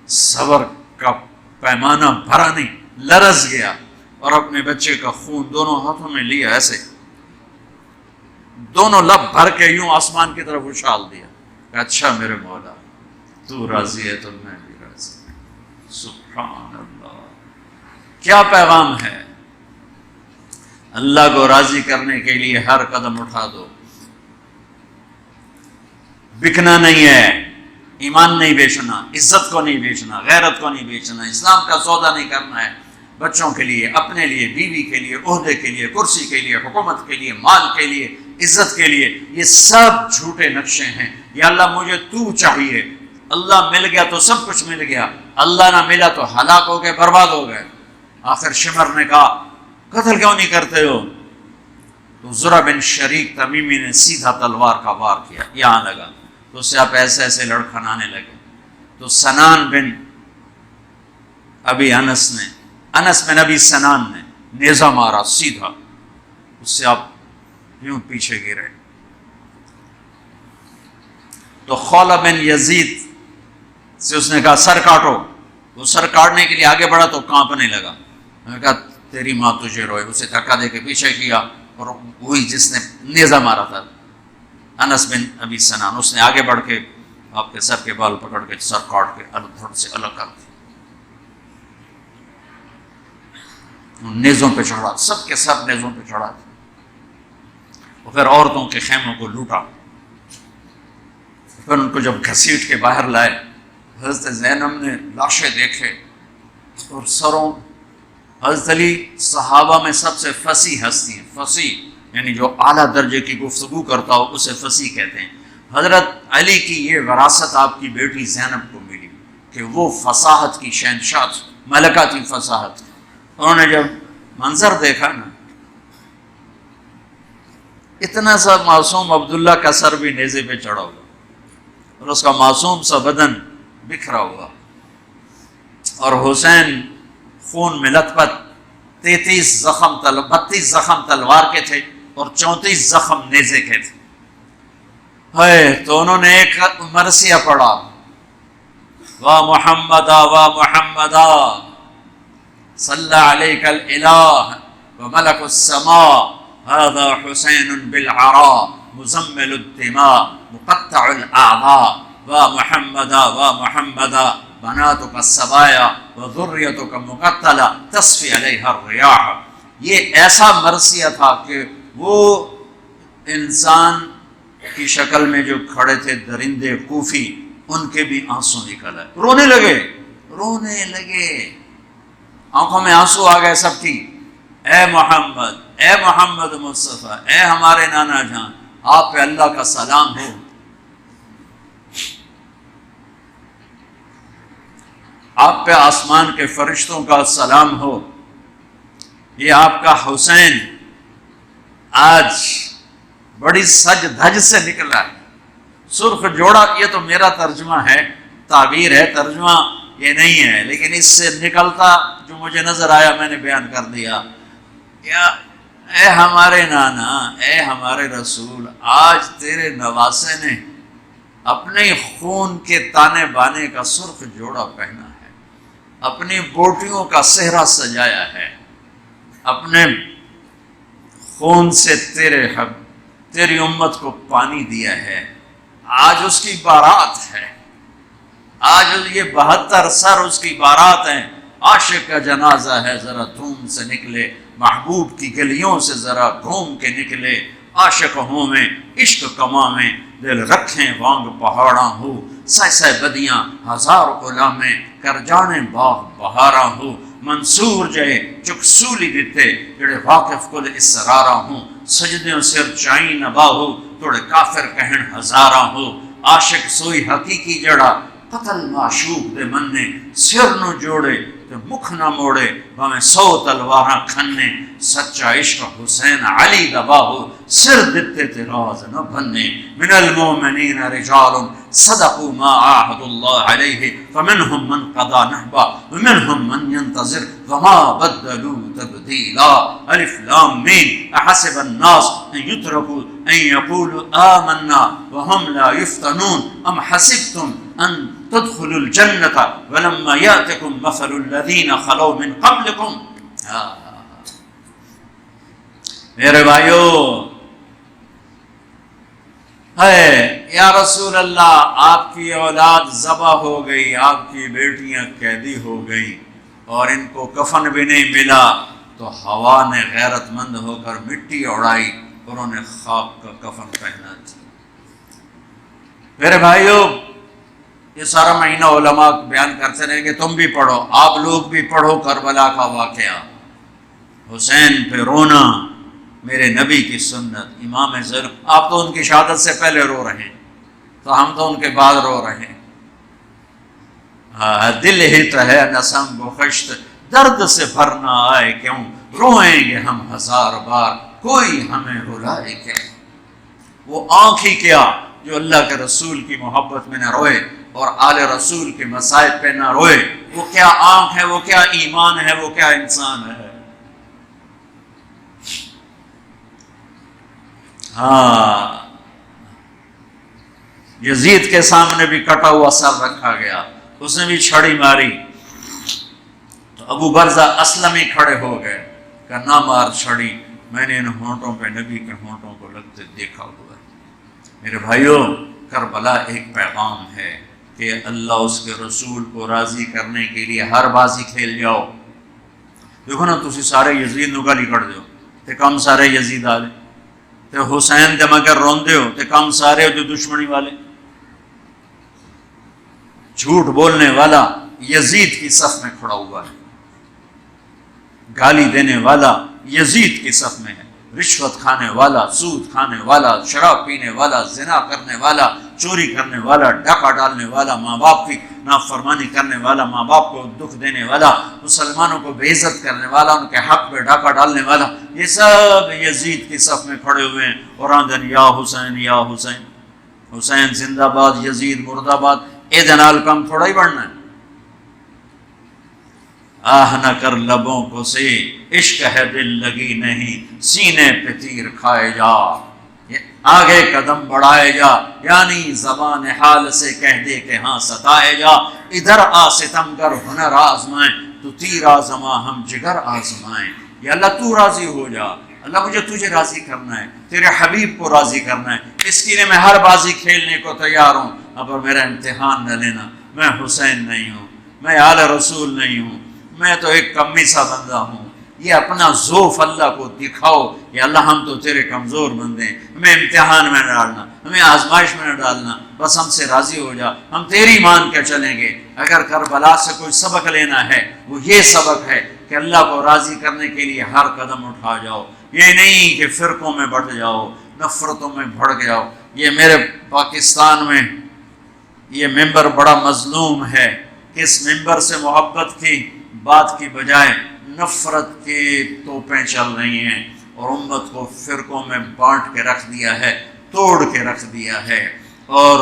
صبر کا پیمانہ بھرا نہیں، لرز گیا، اور اپنے بچے کا خون دونوں ہاتھوں میں لیا، ایسے دونوں لب بھر کے یوں آسمان کی طرف اچھال دیا. اچھا میرے مولا تو راضی ہے تو میں بھی راضی ہوں. سبحان اللہ، کیا پیغام ہے. اللہ کو راضی کرنے کے لیے ہر قدم اٹھا دو. بکنا نہیں ہے، ایمان نہیں بیچنا، عزت کو نہیں بیچنا، غیرت کو نہیں بیچنا، اسلام کا سودا نہیں کرنا ہے. بچوں کے لیے، اپنے لیے، بیوی کے لیے، عہدے کے لیے، کرسی کے لیے، حکومت کے لیے، مال کے لیے، عزت کے لیے، یہ سب جھوٹے نقشے ہیں. یا اللہ مجھے تو چاہیے، اللہ مل گیا تو سب کچھ مل گیا، اللہ نہ ملا تو ہلاک ہو گئے، برباد ہو گئے. آخر شمر نے کہا قتل کیوں نہیں کرتے ہو؟ تو زرع بن شریک تمیمی نے سیدھا تلوار کا وار کیا، یہاں لگا تو اس سے آپ ایسے ایسے لڑکھنانے لگے. تو سنان بن ابی انس بن ابی سنان نے نیزہ مارا سیدھا، اس سے آپ یوں پیچھے گرے. تو خولہ بن یزید سے اس نے کہا سر کاٹو. وہ سر کاٹنے کے لیے آگے بڑھا تو کانپنے لگا. میں نے کہا تیری ماں تجھے روئے. اسے دھکا دے کے پیچھے کیا، اور وہی جس نے نیزہ مارا تھا انس بن ابی سنان، اس نے آگے بڑھ کے آپ کے سر کے بال پکڑ کے سر کاٹ کے دھڑ سے الگ کر دیا. نیزوں پہ چڑھا، سب کے سب نیزوں پہ چڑھا دیا. اور پھر عورتوں کے خیموں کو لوٹا. پھر ان کو جب گھسیٹ کے باہر لائے، حضرت زینب نے لاشیں دیکھے اور سروں. حضرت علی صحابہ میں سب سے فصیح ہستی ہیں. فصیح یعنی جو اعلیٰ درجے کی گفتگو کرتا ہو اسے فصیح کہتے ہیں. حضرت علی کی یہ وراثت آپ کی بیٹی زینب کو ملی کہ وہ فصاحت کی شہنشاہ تھی، ملکہ تھی فصاحت. انہوں نے جب منظر دیکھا نا، اتنا سا معصوم عبداللہ کا سر بھی نیزے پہ چڑھا ہوا اور اس کا معصوم سا بدن بکھرا ہوا، اور حسین خون میں لت پت، 32 زخم تلوار کے تھے اور 34 زخم نیزے کے تھے. تو انہوں نے ایک مرثیہ پڑھا، وا محمدا وا محمدا صلی علیک الالہ وملک السماء هذا حسین بالعراء مزمل الدماء مقطع الاعضاء ومحمدا ومحمدا بناتك السبايا وذريتك مقتلة تصفي عليها الرياح. یہ ایسا مرثیہ تھا کہ وہ انسان کی شکل میں جو کھڑے تھے درندے کوفی، ان کے بھی آنسو نکل آئے، رونے لگے، آنکھوں میں آنسو آ گئے سب کی. اے محمد مصطفیٰ، اے ہمارے نانا جان، آپ پہ اللہ کا سلام ہو، آپ پہ آسمان کے فرشتوں کا سلام ہو. یہ آپ کا حسین آج بڑی سج دھج سے نکلا ہے، سرخ جوڑا. یہ تو میرا ترجمہ ہے، تعبیر ہے، ترجمہ یہ نہیں ہے، لیکن اس سے نکلتا جو مجھے نظر آیا میں نے بیان کر دیا. اے ہمارے نانا، اے ہمارے رسول، آج تیرے نواسے نے اپنے خون کے تانے بانے کا سرخ جوڑا پہنا ہے، اپنی بوٹیوں کا صحرا سجایا ہے، اپنے خون سے تیری امت کو پانی دیا ہے. آج اس کی بارات ہے، آج یہ 72 سر اس کی بارات ہیں. عاشق کا جنازہ ہے، ذرا دھوم سے نکلے، محبوب کی گلیوں سے ذرا گھوم کے نکلے. عاشق ہوں میں عشق کما میں، دل رکھیں وانگ پہاڑاں ہو. سہ بدیاں ہزار غلامیں، کر جانے باغ بہاراں ہو. منصور جے چکسولی دیتے، جڑے واقف کل اسراراں ہوں. سجدیوں سر چائیں نبا ہو، توڑے کافر کہن ہزاراں ہو. عاشق سوئی حقیقی جڑا، قتل معشوق دے مننے. سر نو جوڑے تے مکھ نہ موڑے، بھاویں 100 تلواراں کھنے. سچا عشق حسین علی دبا ہو، سر دتے تے راز نہ بننے. من المومنین رجال صدقوا ما عاهدوا الله عليه فمنهم من قضى نحبه ومنهم من ينتظر وما بدلوا تبديلا. الف لام میم. احسب الناس ان يتركوا ان يقولوا آمنا وهم لا يفتنون ام حسبتم ان تدخلوا الجنة ولما يأتكم مثل الذين خلوا من قبلكم. میرے بھائیو، ہے یا رسول اللہ، آپ کی اولاد ذبح ہو گئی، آپ کی بیٹیاں قیدی ہو گئی اور ان کو کفن بھی نہیں ملا، تو ہوا نے غیرت مند ہو کر مٹی اڑائی اور انہیں خاک کا کفن پہنا تھا. میرے بھائیو، یہ سارا مہینہ علماء بیان کرتے رہیں گے، تم بھی پڑھو، آپ لوگ بھی پڑھو کربلا کا واقعہ. حسین پہ رونا میرے نبی کی سنت. امام زین، آپ تو ان کی شہادت سے پہلے رو رہے ہیں، تو ہم تو ان کے بعد رو رہے ہیں. دل ہت ہے نسم بخشت، درد سے بھرنا آئے کیوں، روئیں گے ہم 1000 بار، کوئی ہمیں رلائے کیا. وہ آنکھ ہی کیا جو اللہ کے رسول کی محبت میں نہ روئے اور آل رسول کے مصائب پہ نہ روئے. وہ کیا آنکھ ہے، وہ کیا ایمان ہے، وہ کیا انسان ہے. ہاں، یزید کے سامنے بھی کٹا ہوا سر رکھا گیا، اس نے بھی چھڑی ماری تو ابو برزہ اسلمی کھڑے ہو گئے کہ نہ مار چھڑی، میں نے ان ہونٹوں پہ نبی کے ہونٹوں کو لگتے دیکھا ہوا ہے. میرے بھائیوں، کربلا ایک پیغام ہے کہ اللہ اس کے رسول کو راضی کرنے کے لیے ہر بازی کھیل جاؤ. دیکھو نا، تسی سارے یزید نو گالی کر دیو تے کم سارے یزید آلے، تے حسین دے مگر روندے ہو تے کم سارے جو دشمنی والے. جھوٹ بولنے والا یزید کی صف میں کھڑا ہوا ہے، گالی دینے والا یزید کی صف میں ہے، رشوت کھانے والا، سود کھانے والا، شراب پینے والا، زنا کرنے والا، چوری کرنے والا، ڈاکہ ڈالنے والا، ماں باپ کی نافرمانی کرنے والا، ماں باپ کو دکھ دینے والا، مسلمانوں کو بے عزت کرنے والا، ان کے حق پہ ڈاکہ ڈالنے والا، یہ سب یزید کی صف میں کھڑے ہوئے ہیں اور آندن یا حسین یا حسین. حسین زندہ باد، یزید مرد آباد. اے نال کم تھوڑا ہی بڑھنا ہے. آہ نہ کر لبوں کو سے، عشق ہے دل لگی نہیں، سینے پہ تیر کھائے جا، آگے قدم بڑھائے جا، یعنی زبان حال سے کہہ دے کہ ہاں ستائے جا. ادھر آ ستمگر ہنر آزمائیں، تو تیر آزما ہم جگر آزمائیں. یا اللہ تو راضی ہو جا، اللہ مجھے تجھے راضی کرنا ہے، تیرے حبیب کو راضی کرنا ہے، اس کے لیے میں ہر بازی کھیلنے کو تیار ہوں، اب میرا امتحان نہ لینا، میں حسین نہیں ہوں، میں آل رسول نہیں ہوں، میں تو ایک کمی سا بندہ ہوں، یہ اپنا ذوف اللہ کو دکھاؤ کہ اللہ ہم تو تیرے کمزور بندے ہیں، ہمیں امتحان میں نہ ڈالنا، ہمیں آزمائش میں نہ ڈالنا، بس ہم سے راضی ہو جا، ہم تیری مان کے چلیں گے۔ اگر کربلا سے کوئی سبق لینا ہے وہ یہ سبق ہے کہ اللہ کو راضی کرنے کے لیے ہر قدم اٹھا جاؤ، یہ نہیں کہ فرقوں میں بٹ جاؤ، نفرتوں میں بھڑک جاؤ۔ یہ میرے پاکستان میں یہ ممبر بڑا مظلوم ہے کہ اس ممبر سے محبت کی بات کی بجائے نفرت کی توپیں چل رہی ہیں اور امت کو فرقوں میں بانٹ کے رکھ دیا ہے، توڑ کے رکھ دیا ہے، اور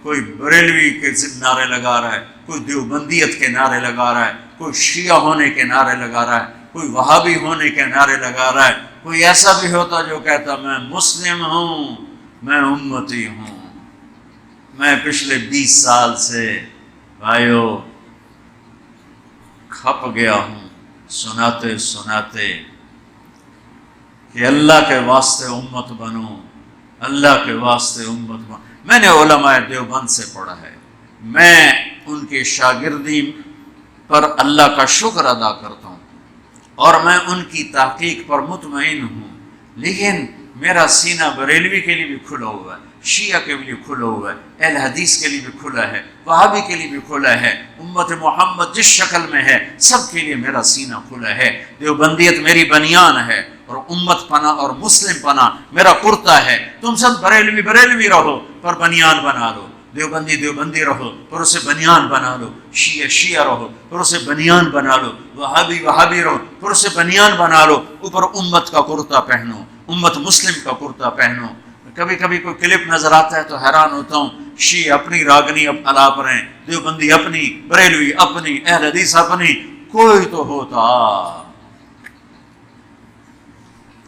کوئی بریلوی کے نعرے لگا رہا ہے، کوئی دیوبندیت کے نعرے لگا رہا ہے، کوئی شیعہ ہونے کے نعرے لگا رہا ہے، کوئی وہابی ہونے کے نعرے لگا رہا ہے، کوئی ایسا بھی ہوتا جو کہتا میں مسلم ہوں، میں امتی ہوں۔ میں پچھلے 20 سال سے بھائیو کھپ گیا ہوں سناتے سناتے کہ اللہ کے واسطے امت بنو، اللہ کے واسطے امت بنو۔ میں نے علماء دیوبند سے پڑھا ہے، میں ان کی شاگردی پر اللہ کا شکر ادا کرتا ہوں اور میں ان کی تحقیق پر مطمئن ہوں، لیکن میرا سینہ بریلوی کے لیے بھی کھلا ہوا ہے، شیعہ کے لیے کھلا ہوا ہے، اہل حدیث کے لیے بھی کھلا ہے، وہابی کے لیے بھی کھلا ہے، امت محمد جس شکل میں ہے سب کے لیے میرا سینہ کھلا ہے۔ دیوبندیت میری بنیان ہے اور امت پناہ اور مسلم پناہ میرا کرتا ہے۔ تم سب بریلوی بریلوی رہو پر بنیان بنا لو، دیوبندی دیوبندی رہو پر اسے بنیان بنا لو، شیعہ شیعہ رہو پر اسے بنیان بنا لو، وہابی وہابی رہو پر اسے بنیان بنا لو، اوپر امت کا کرتا پہنو، امت مسلم کا کرتا پہنو۔ کبھی کبھی کوئی کلپ نظر آتا ہے تو حیران ہوتا ہوں، شیعہ اپنی راگنی الاپ رہے ہیں، دیوبندی اپنی، بریلوی اپنی، اہل حدیث اپنی، کوئی تو ہوتا۔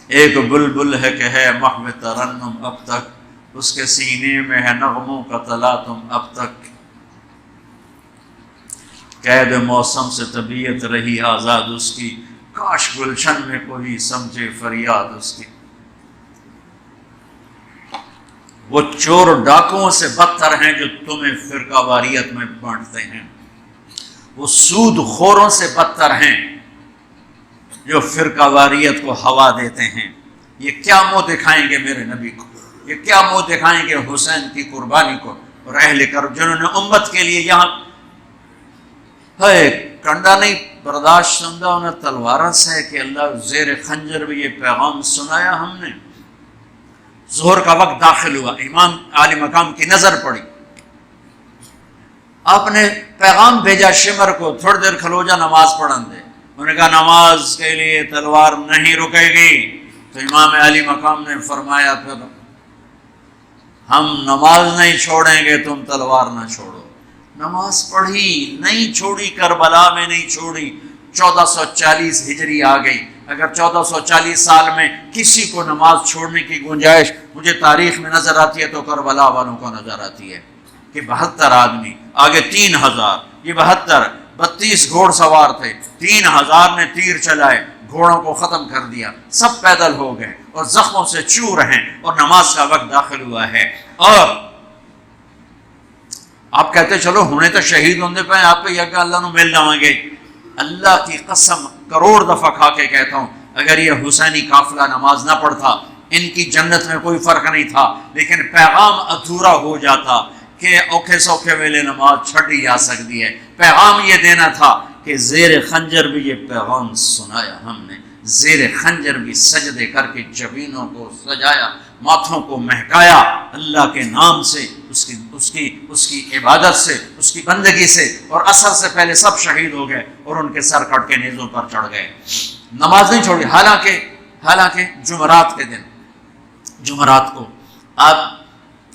ایک بلبل ہے کہ ہے محو ترنم اب تک، اس کے سینے میں ہے نغموں کا تلاطم اب تک، قید موسم سے طبیعت رہی آزاد اس کی، کاش گلشن میں کوئی سمجھے فریاد اس کی۔ وہ چور ڈاکوؤں سے بدتر ہیں جو تمہیں فرقہ واریت میں بانٹتے ہیں، وہ سود خوروں سے بدتر ہیں جو فرقہ واریت کو ہوا دیتے ہیں۔ یہ کیا منہ دکھائیں گے میرے نبی کو، یہ کیا منہ دکھائیں گے حسین کی قربانی کو اور اہل کرب جنہوں نے امت کے لیے یہاں ہے کنڈا نہیں برداشت سندہ انہیں تلوارہ سے کہ اللہ زیر خنجر بھی یہ پیغام سنایا ہم نے۔ ظہر کا وقت داخل ہوا، امام عالی مقام کی نظر پڑی، آپ نے پیغام بھیجا شمر کو تھوڑی دیر کھلو جا نماز پڑھن دے، انہوں نے کہا نماز کے لیے تلوار نہیں رکے گی، تو امام عالی مقام نے فرمایا پھر ہم نماز نہیں چھوڑیں گے تم تلوار نہ چھوڑو۔ نماز پڑھی، نہیں چھوڑی، کربلا میں نہیں چھوڑی۔ 1440 ہجری آ گئی، اگر 1440 سال میں کسی کو نماز چھوڑنے کی گنجائش مجھے تاریخ میں نظر آتی ہے تو کربلا والوں کو نظر آتی ہے کہ 72 آدمی آگے 3000، یہ 32 گھوڑ سوار تھے، 3000 نے تیر چلائے، گھوڑوں کو ختم کر دیا، سب پیدل ہو گئے اور زخموں سے چور ہیں اور نماز کا وقت داخل ہوا ہے۔ اور آپ کہتے چلو ہونے تو شہید ہوندے پہ آپ پہ یہ کہ اللہ نو مل جاؤں گے، اللہ کی قسم کروڑ دفعہ کھا کے کہتا ہوں اگر یہ حسینی قافلہ نماز نہ پڑھتا ان کی جنت میں کوئی فرق نہیں تھا، لیکن پیغام ادھورا ہو جاتا کہ اوکھے سوکھے ویلے نماز چھڑی جا سکتی ہے۔ پیغام یہ دینا تھا کہ زیر خنجر بھی یہ پیغام سنایا ہم نے، زیر خنجر بھی سجدے کر کے جبینوں کو سجایا، ماتھوں کو مہکایا اللہ کے نام سے، اس کی عبادت سے، اس کی بندگی سے، اور عصر سے پہلے سب شہید ہو گئے اور ان کے سر کٹ کے نیزوں پر چڑھ گئے، نماز نہیں چھوڑی۔ حالانکہ جمعرات کے دن، جمعرات کو آپ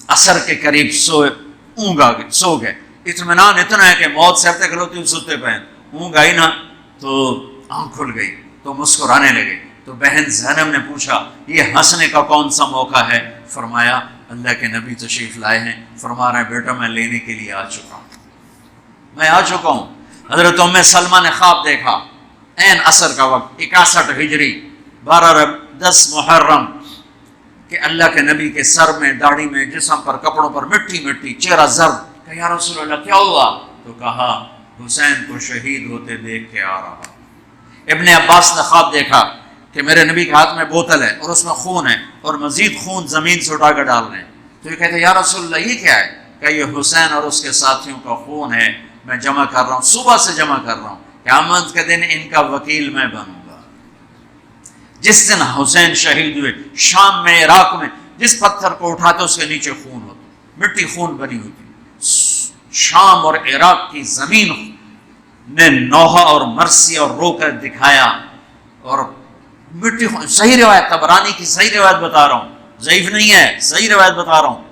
عصر کے قریب سو گئے، اطمینان اتنا ہے کہ موت سے ہفتے کھلوتی سوتے پہ اونگ آئی نا تو آنکھ کھل گئی تو مسکرانے لگے، تو بہن زینب نے پوچھا یہ ہنسنے کا کون سا موقع ہے؟ فرمایا اللہ کے نبی تشریف لائے ہیں، فرما رہے ہیں بیٹا میں لینے کے لیے آ چکا ہوں، میں آ چکا ہوں۔ حضرت ام سلمہ نے خواب دیکھا، عین عصر کا وقت، 61 ہجری 12 10 محرم کہ اللہ کے نبی کے سر میں، داڑھی میں، جسم پر، کپڑوں پر مٹی مٹی، چہرہ زرد، کہ یا رسول اللہ کیا ہوا؟ تو کہا حسین کو شہید ہوتے دیکھ کے آ رہا۔ ابن عباس نے خواب دیکھا کہ میرے نبی کے ہاتھ میں بوتل ہے اور اس میں خون ہے اور مزید خون زمین سے اٹھا کر ڈال رہے ہیں، تو یہ کہتے ہیں یا رسول اللہ یہ کیا ہے؟ کہ یہ حسین اور اس کے ساتھیوں کا خون ہے، میں جمع کر رہا ہوں، صبح سے جمع کر رہا ہوں، قیامت کے دن ان کا وکیل میں بنوں گا۔ جس دن حسین شہید ہوئے شام میں، عراق میں، جس پتھر کو اٹھاتے اس کے نیچے خون ہوتا، مٹی خون بنی ہوتی۔ شام اور عراق کی زمین نے نوحہ اور مرثیہ اور رو کر دکھایا، اور مٹی خون، صحیح روایت، طبرانی کی صحیح روایت بتا رہا ہوں، ضعیف نہیں ہے، صحیح روایت بتا رہا ہوں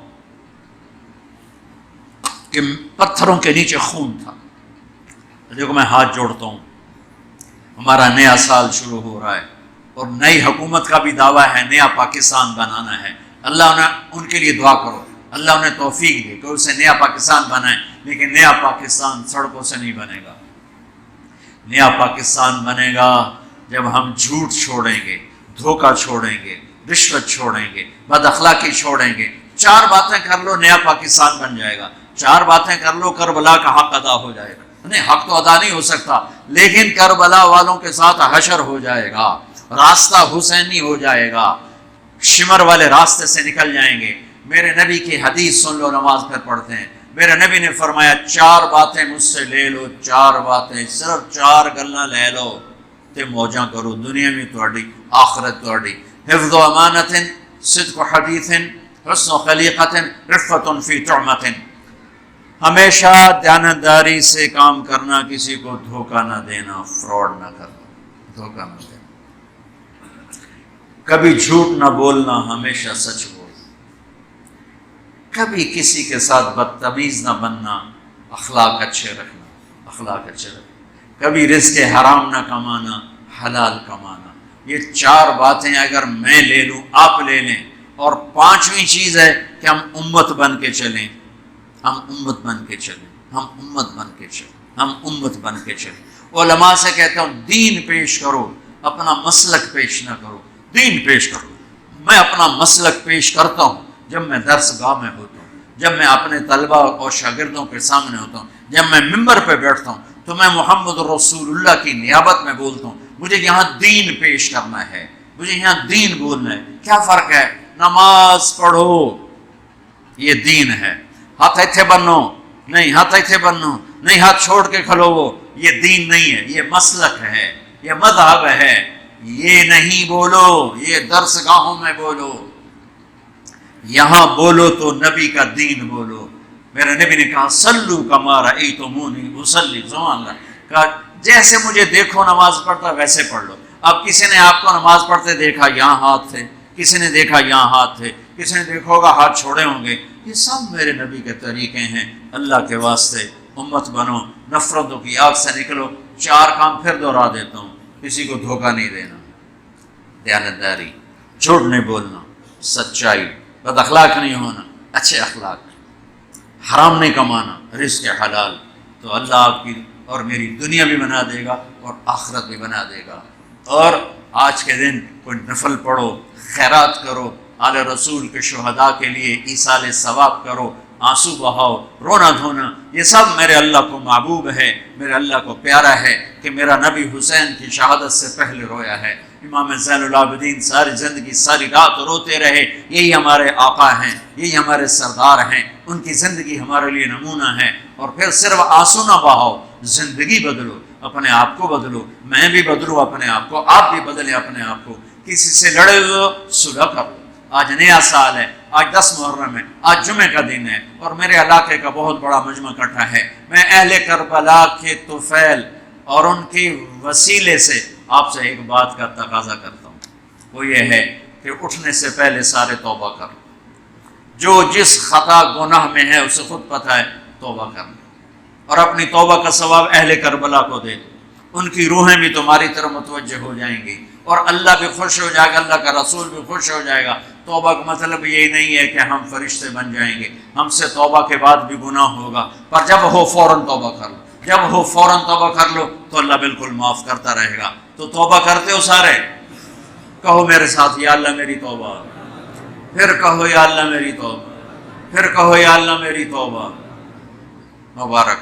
کہ پتھروں کے نیچے خون تھا۔ دیکھو میں ہاتھ جوڑتا ہوں، ہمارا نیا سال شروع ہو رہا ہے اور نئی حکومت کا بھی دعویٰ ہے، نیا پاکستان بنانا ہے۔ اللہ نے ان کے لیے دعا کرو، اللہ انہیں توفیق دے کہ اسے نیا پاکستان بنائے، لیکن نیا پاکستان سڑکوں سے نہیں بنے گا۔ نیا پاکستان بنے گا جب ہم جھوٹ چھوڑیں گے، دھوکہ چھوڑیں گے، رشوت چھوڑیں گے، بد اخلاقی چھوڑیں گے۔ 4 باتیں کر لو نیا پاکستان بن جائے گا، 4 باتیں کر لو کربلا کا حق ادا ہو جائے گا۔ نہیں، حق تو ادا نہیں ہو سکتا، لیکن کربلا والوں کے ساتھ حشر ہو جائے گا، راستہ حسینی ہو جائے گا، شمر والے راستے سے نکل جائیں گے۔ میرے نبی کی حدیث سن لو، نماز پھر پڑھتے ہیں۔ میرے نبی نے فرمایا 4 باتیں مجھ سے لے لو، 4 باتیں، صرف 4 گلاں لے لو تے موجاں کرو، دنیا میں تہاڈی، آخرت تہاڈی۔ حفظ و امانت، صدق و حدیث، حسن و خلیقت، رفت فی طعمت۔ ہمیشہ دیانتداری سے کام کرنا، کسی کو دھوکہ نہ دینا، فراڈ نہ کرنا، دھوکہ نہ دینا، کبھی جھوٹ نہ بولنا، ہمیشہ سچ بولنا، کبھی کسی کے ساتھ بدتمیز نہ بننا، اخلاق اچھے رکھنا، اخلاق اچھے رکھنا، کبھی رزق حرام نہ کمانا، حلال کمانا۔ یہ 4 باتیں اگر میں لے لوں، آپ لے لیں، اور 5ویں چیز ہے کہ ہم امت بن کے چلیں، ہم امت بن کے چلیں، ہم امت بن کے چلیں، ہم امت بن کے چلیں۔ علماء سے کہتا ہوں دین پیش کرو، اپنا مسلک پیش نہ کرو، دین پیش کرو۔ میں اپنا مسلک پیش کرتا ہوں جب میں درس گاہ میں ہوتا ہوں، جب میں اپنے طلبہ اور شاگردوں کے سامنے ہوتا ہوں، جب میں ممبر پہ بیٹھتا ہوں تو میں محمد رسول اللہ کی نیابت میں بولتا ہوں، مجھے یہاں دین پیش کرنا ہے، مجھے یہاں دین بولنا ہے۔ کیا فرق ہے؟ نماز پڑھو، یہ دین ہے۔ ہاتھ ایتھے بنو، نہیں ہاتھ ایتھے بنو، نہیں ہاتھ چھوڑ کے کھلو، یہ دین نہیں ہے، یہ مسلک ہے، یہ مذہب ہے۔ یہ نہیں بولو، یہ درس گاہوں میں بولو، یہاں بولو تو نبی کا دین بولو۔ میرے نبی نے کہا صلو کما رأیتمونی اصلی، سبحان اللہ، کہا جیسے مجھے دیکھو نماز پڑھتا ویسے پڑھ لو۔ اب کسی نے آپ کو نماز پڑھتے دیکھا، یہاں ہاتھ تھے، کسی نے دیکھا یہاں ہاتھ تھے، کسی نے دیکھا ہوگا ہاتھ چھوڑے ہوں گے۔ یہ سب میرے نبی کے طریقے ہیں۔ اللہ کے واسطے امت بنو، نفرتوں کی آگ سے نکلو۔ 4 کام پھر دہرا دیتا ہوں، کسی کو دھوکہ نہیں دینا، دیانتداری، جھوٹ نہیں بولنا، سچائی، بد اخلاق نہیں ہونا، اچھے اخلاق، حرام نہیں کمانا، رزق حلال، تو اللہ آپ کی اور میری دنیا بھی بنا دے گا اور آخرت بھی بنا دے گا۔ اور آج کے دن کوئی نفل پڑھو، خیرات کرو، آل رسول کے شہداء کے لیے ایصال ثواب کرو، آنسو بہاؤ، رونا دھونا، یہ سب میرے اللہ کو محبوب ہے، میرے اللہ کو پیارا ہے کہ میرا نبی حسین کی شہادت سے پہلے رویا ہے۔ امام زین العابدین ساری زندگی، ساری رات روتے رہے۔ یہی ہمارے آقا ہیں، یہی ہمارے سردار ہیں، ان کی زندگی ہمارے لیے نمونہ ہے۔ اور پھر صرف آنسو نہ بہاؤ، زندگی بدلو، اپنے آپ کو بدلو، میں بھی بدلوں اپنے آپ کو، آپ بھی بدلیں اپنے آپ کو۔ کسی سے لڑے ہوئے صلح کر لو۔ آج نیا سال ہے، آج 10 محرم ہے، آج جمعے کا دن ہے، اور میرے علاقے کا بہت بڑا مجمع اکٹھا ہے۔ میں اہل کربلا کے طفیل اور ان کے وسیلے سے آپ سے ایک بات کا تقاضا کرتا ہوں، وہ یہ ہے کہ اٹھنے سے پہلے سارے توبہ کر لو۔ جو جس خطا گناہ میں ہے اسے خود پتہ ہے، توبہ کر لو، اور اپنی توبہ کا ثواب اہل کربلا کو دے دو۔ ان کی روحیں بھی تمہاری طرف متوجہ ہو جائیں گی، اور اللہ بھی خوش ہو جائے گا، اللہ کا رسول بھی خوش ہو جائے گا۔ توبہ کا مطلب یہی نہیں ہے کہ ہم فرشتے بن جائیں گے، ہم سے توبہ کے بعد بھی گناہ ہوگا، پر جب ہو فوراً توبہ کر لو، جب ہو فوراً توبہ کر لو تو اللہ بالکل معاف کرتا رہے گا۔ تو توبہ کرتے ہو سارے؟ کہو میرے ساتھ یا اللہ میری توبہ، پھر کہو یا اللہ میری توبہ، پھر کہو یا اللہ میری توبہ۔ مبارک،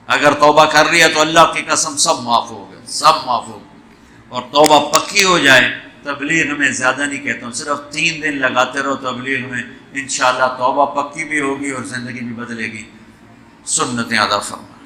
اگر توبہ کر رہی ہے تو اللہ کی قسم سب معاف ہو گئے، سب معاف ہو گئے۔ اور توبہ پکی ہو جائے، تبلیغ میں زیادہ نہیں کہتا ہوں، صرف 3 دن لگاتے رہو تبلیغ میں، انشاءاللہ توبہ پکی بھی ہوگی اور زندگی بھی بدلے گی۔ سنتیں ادا فرمائیں۔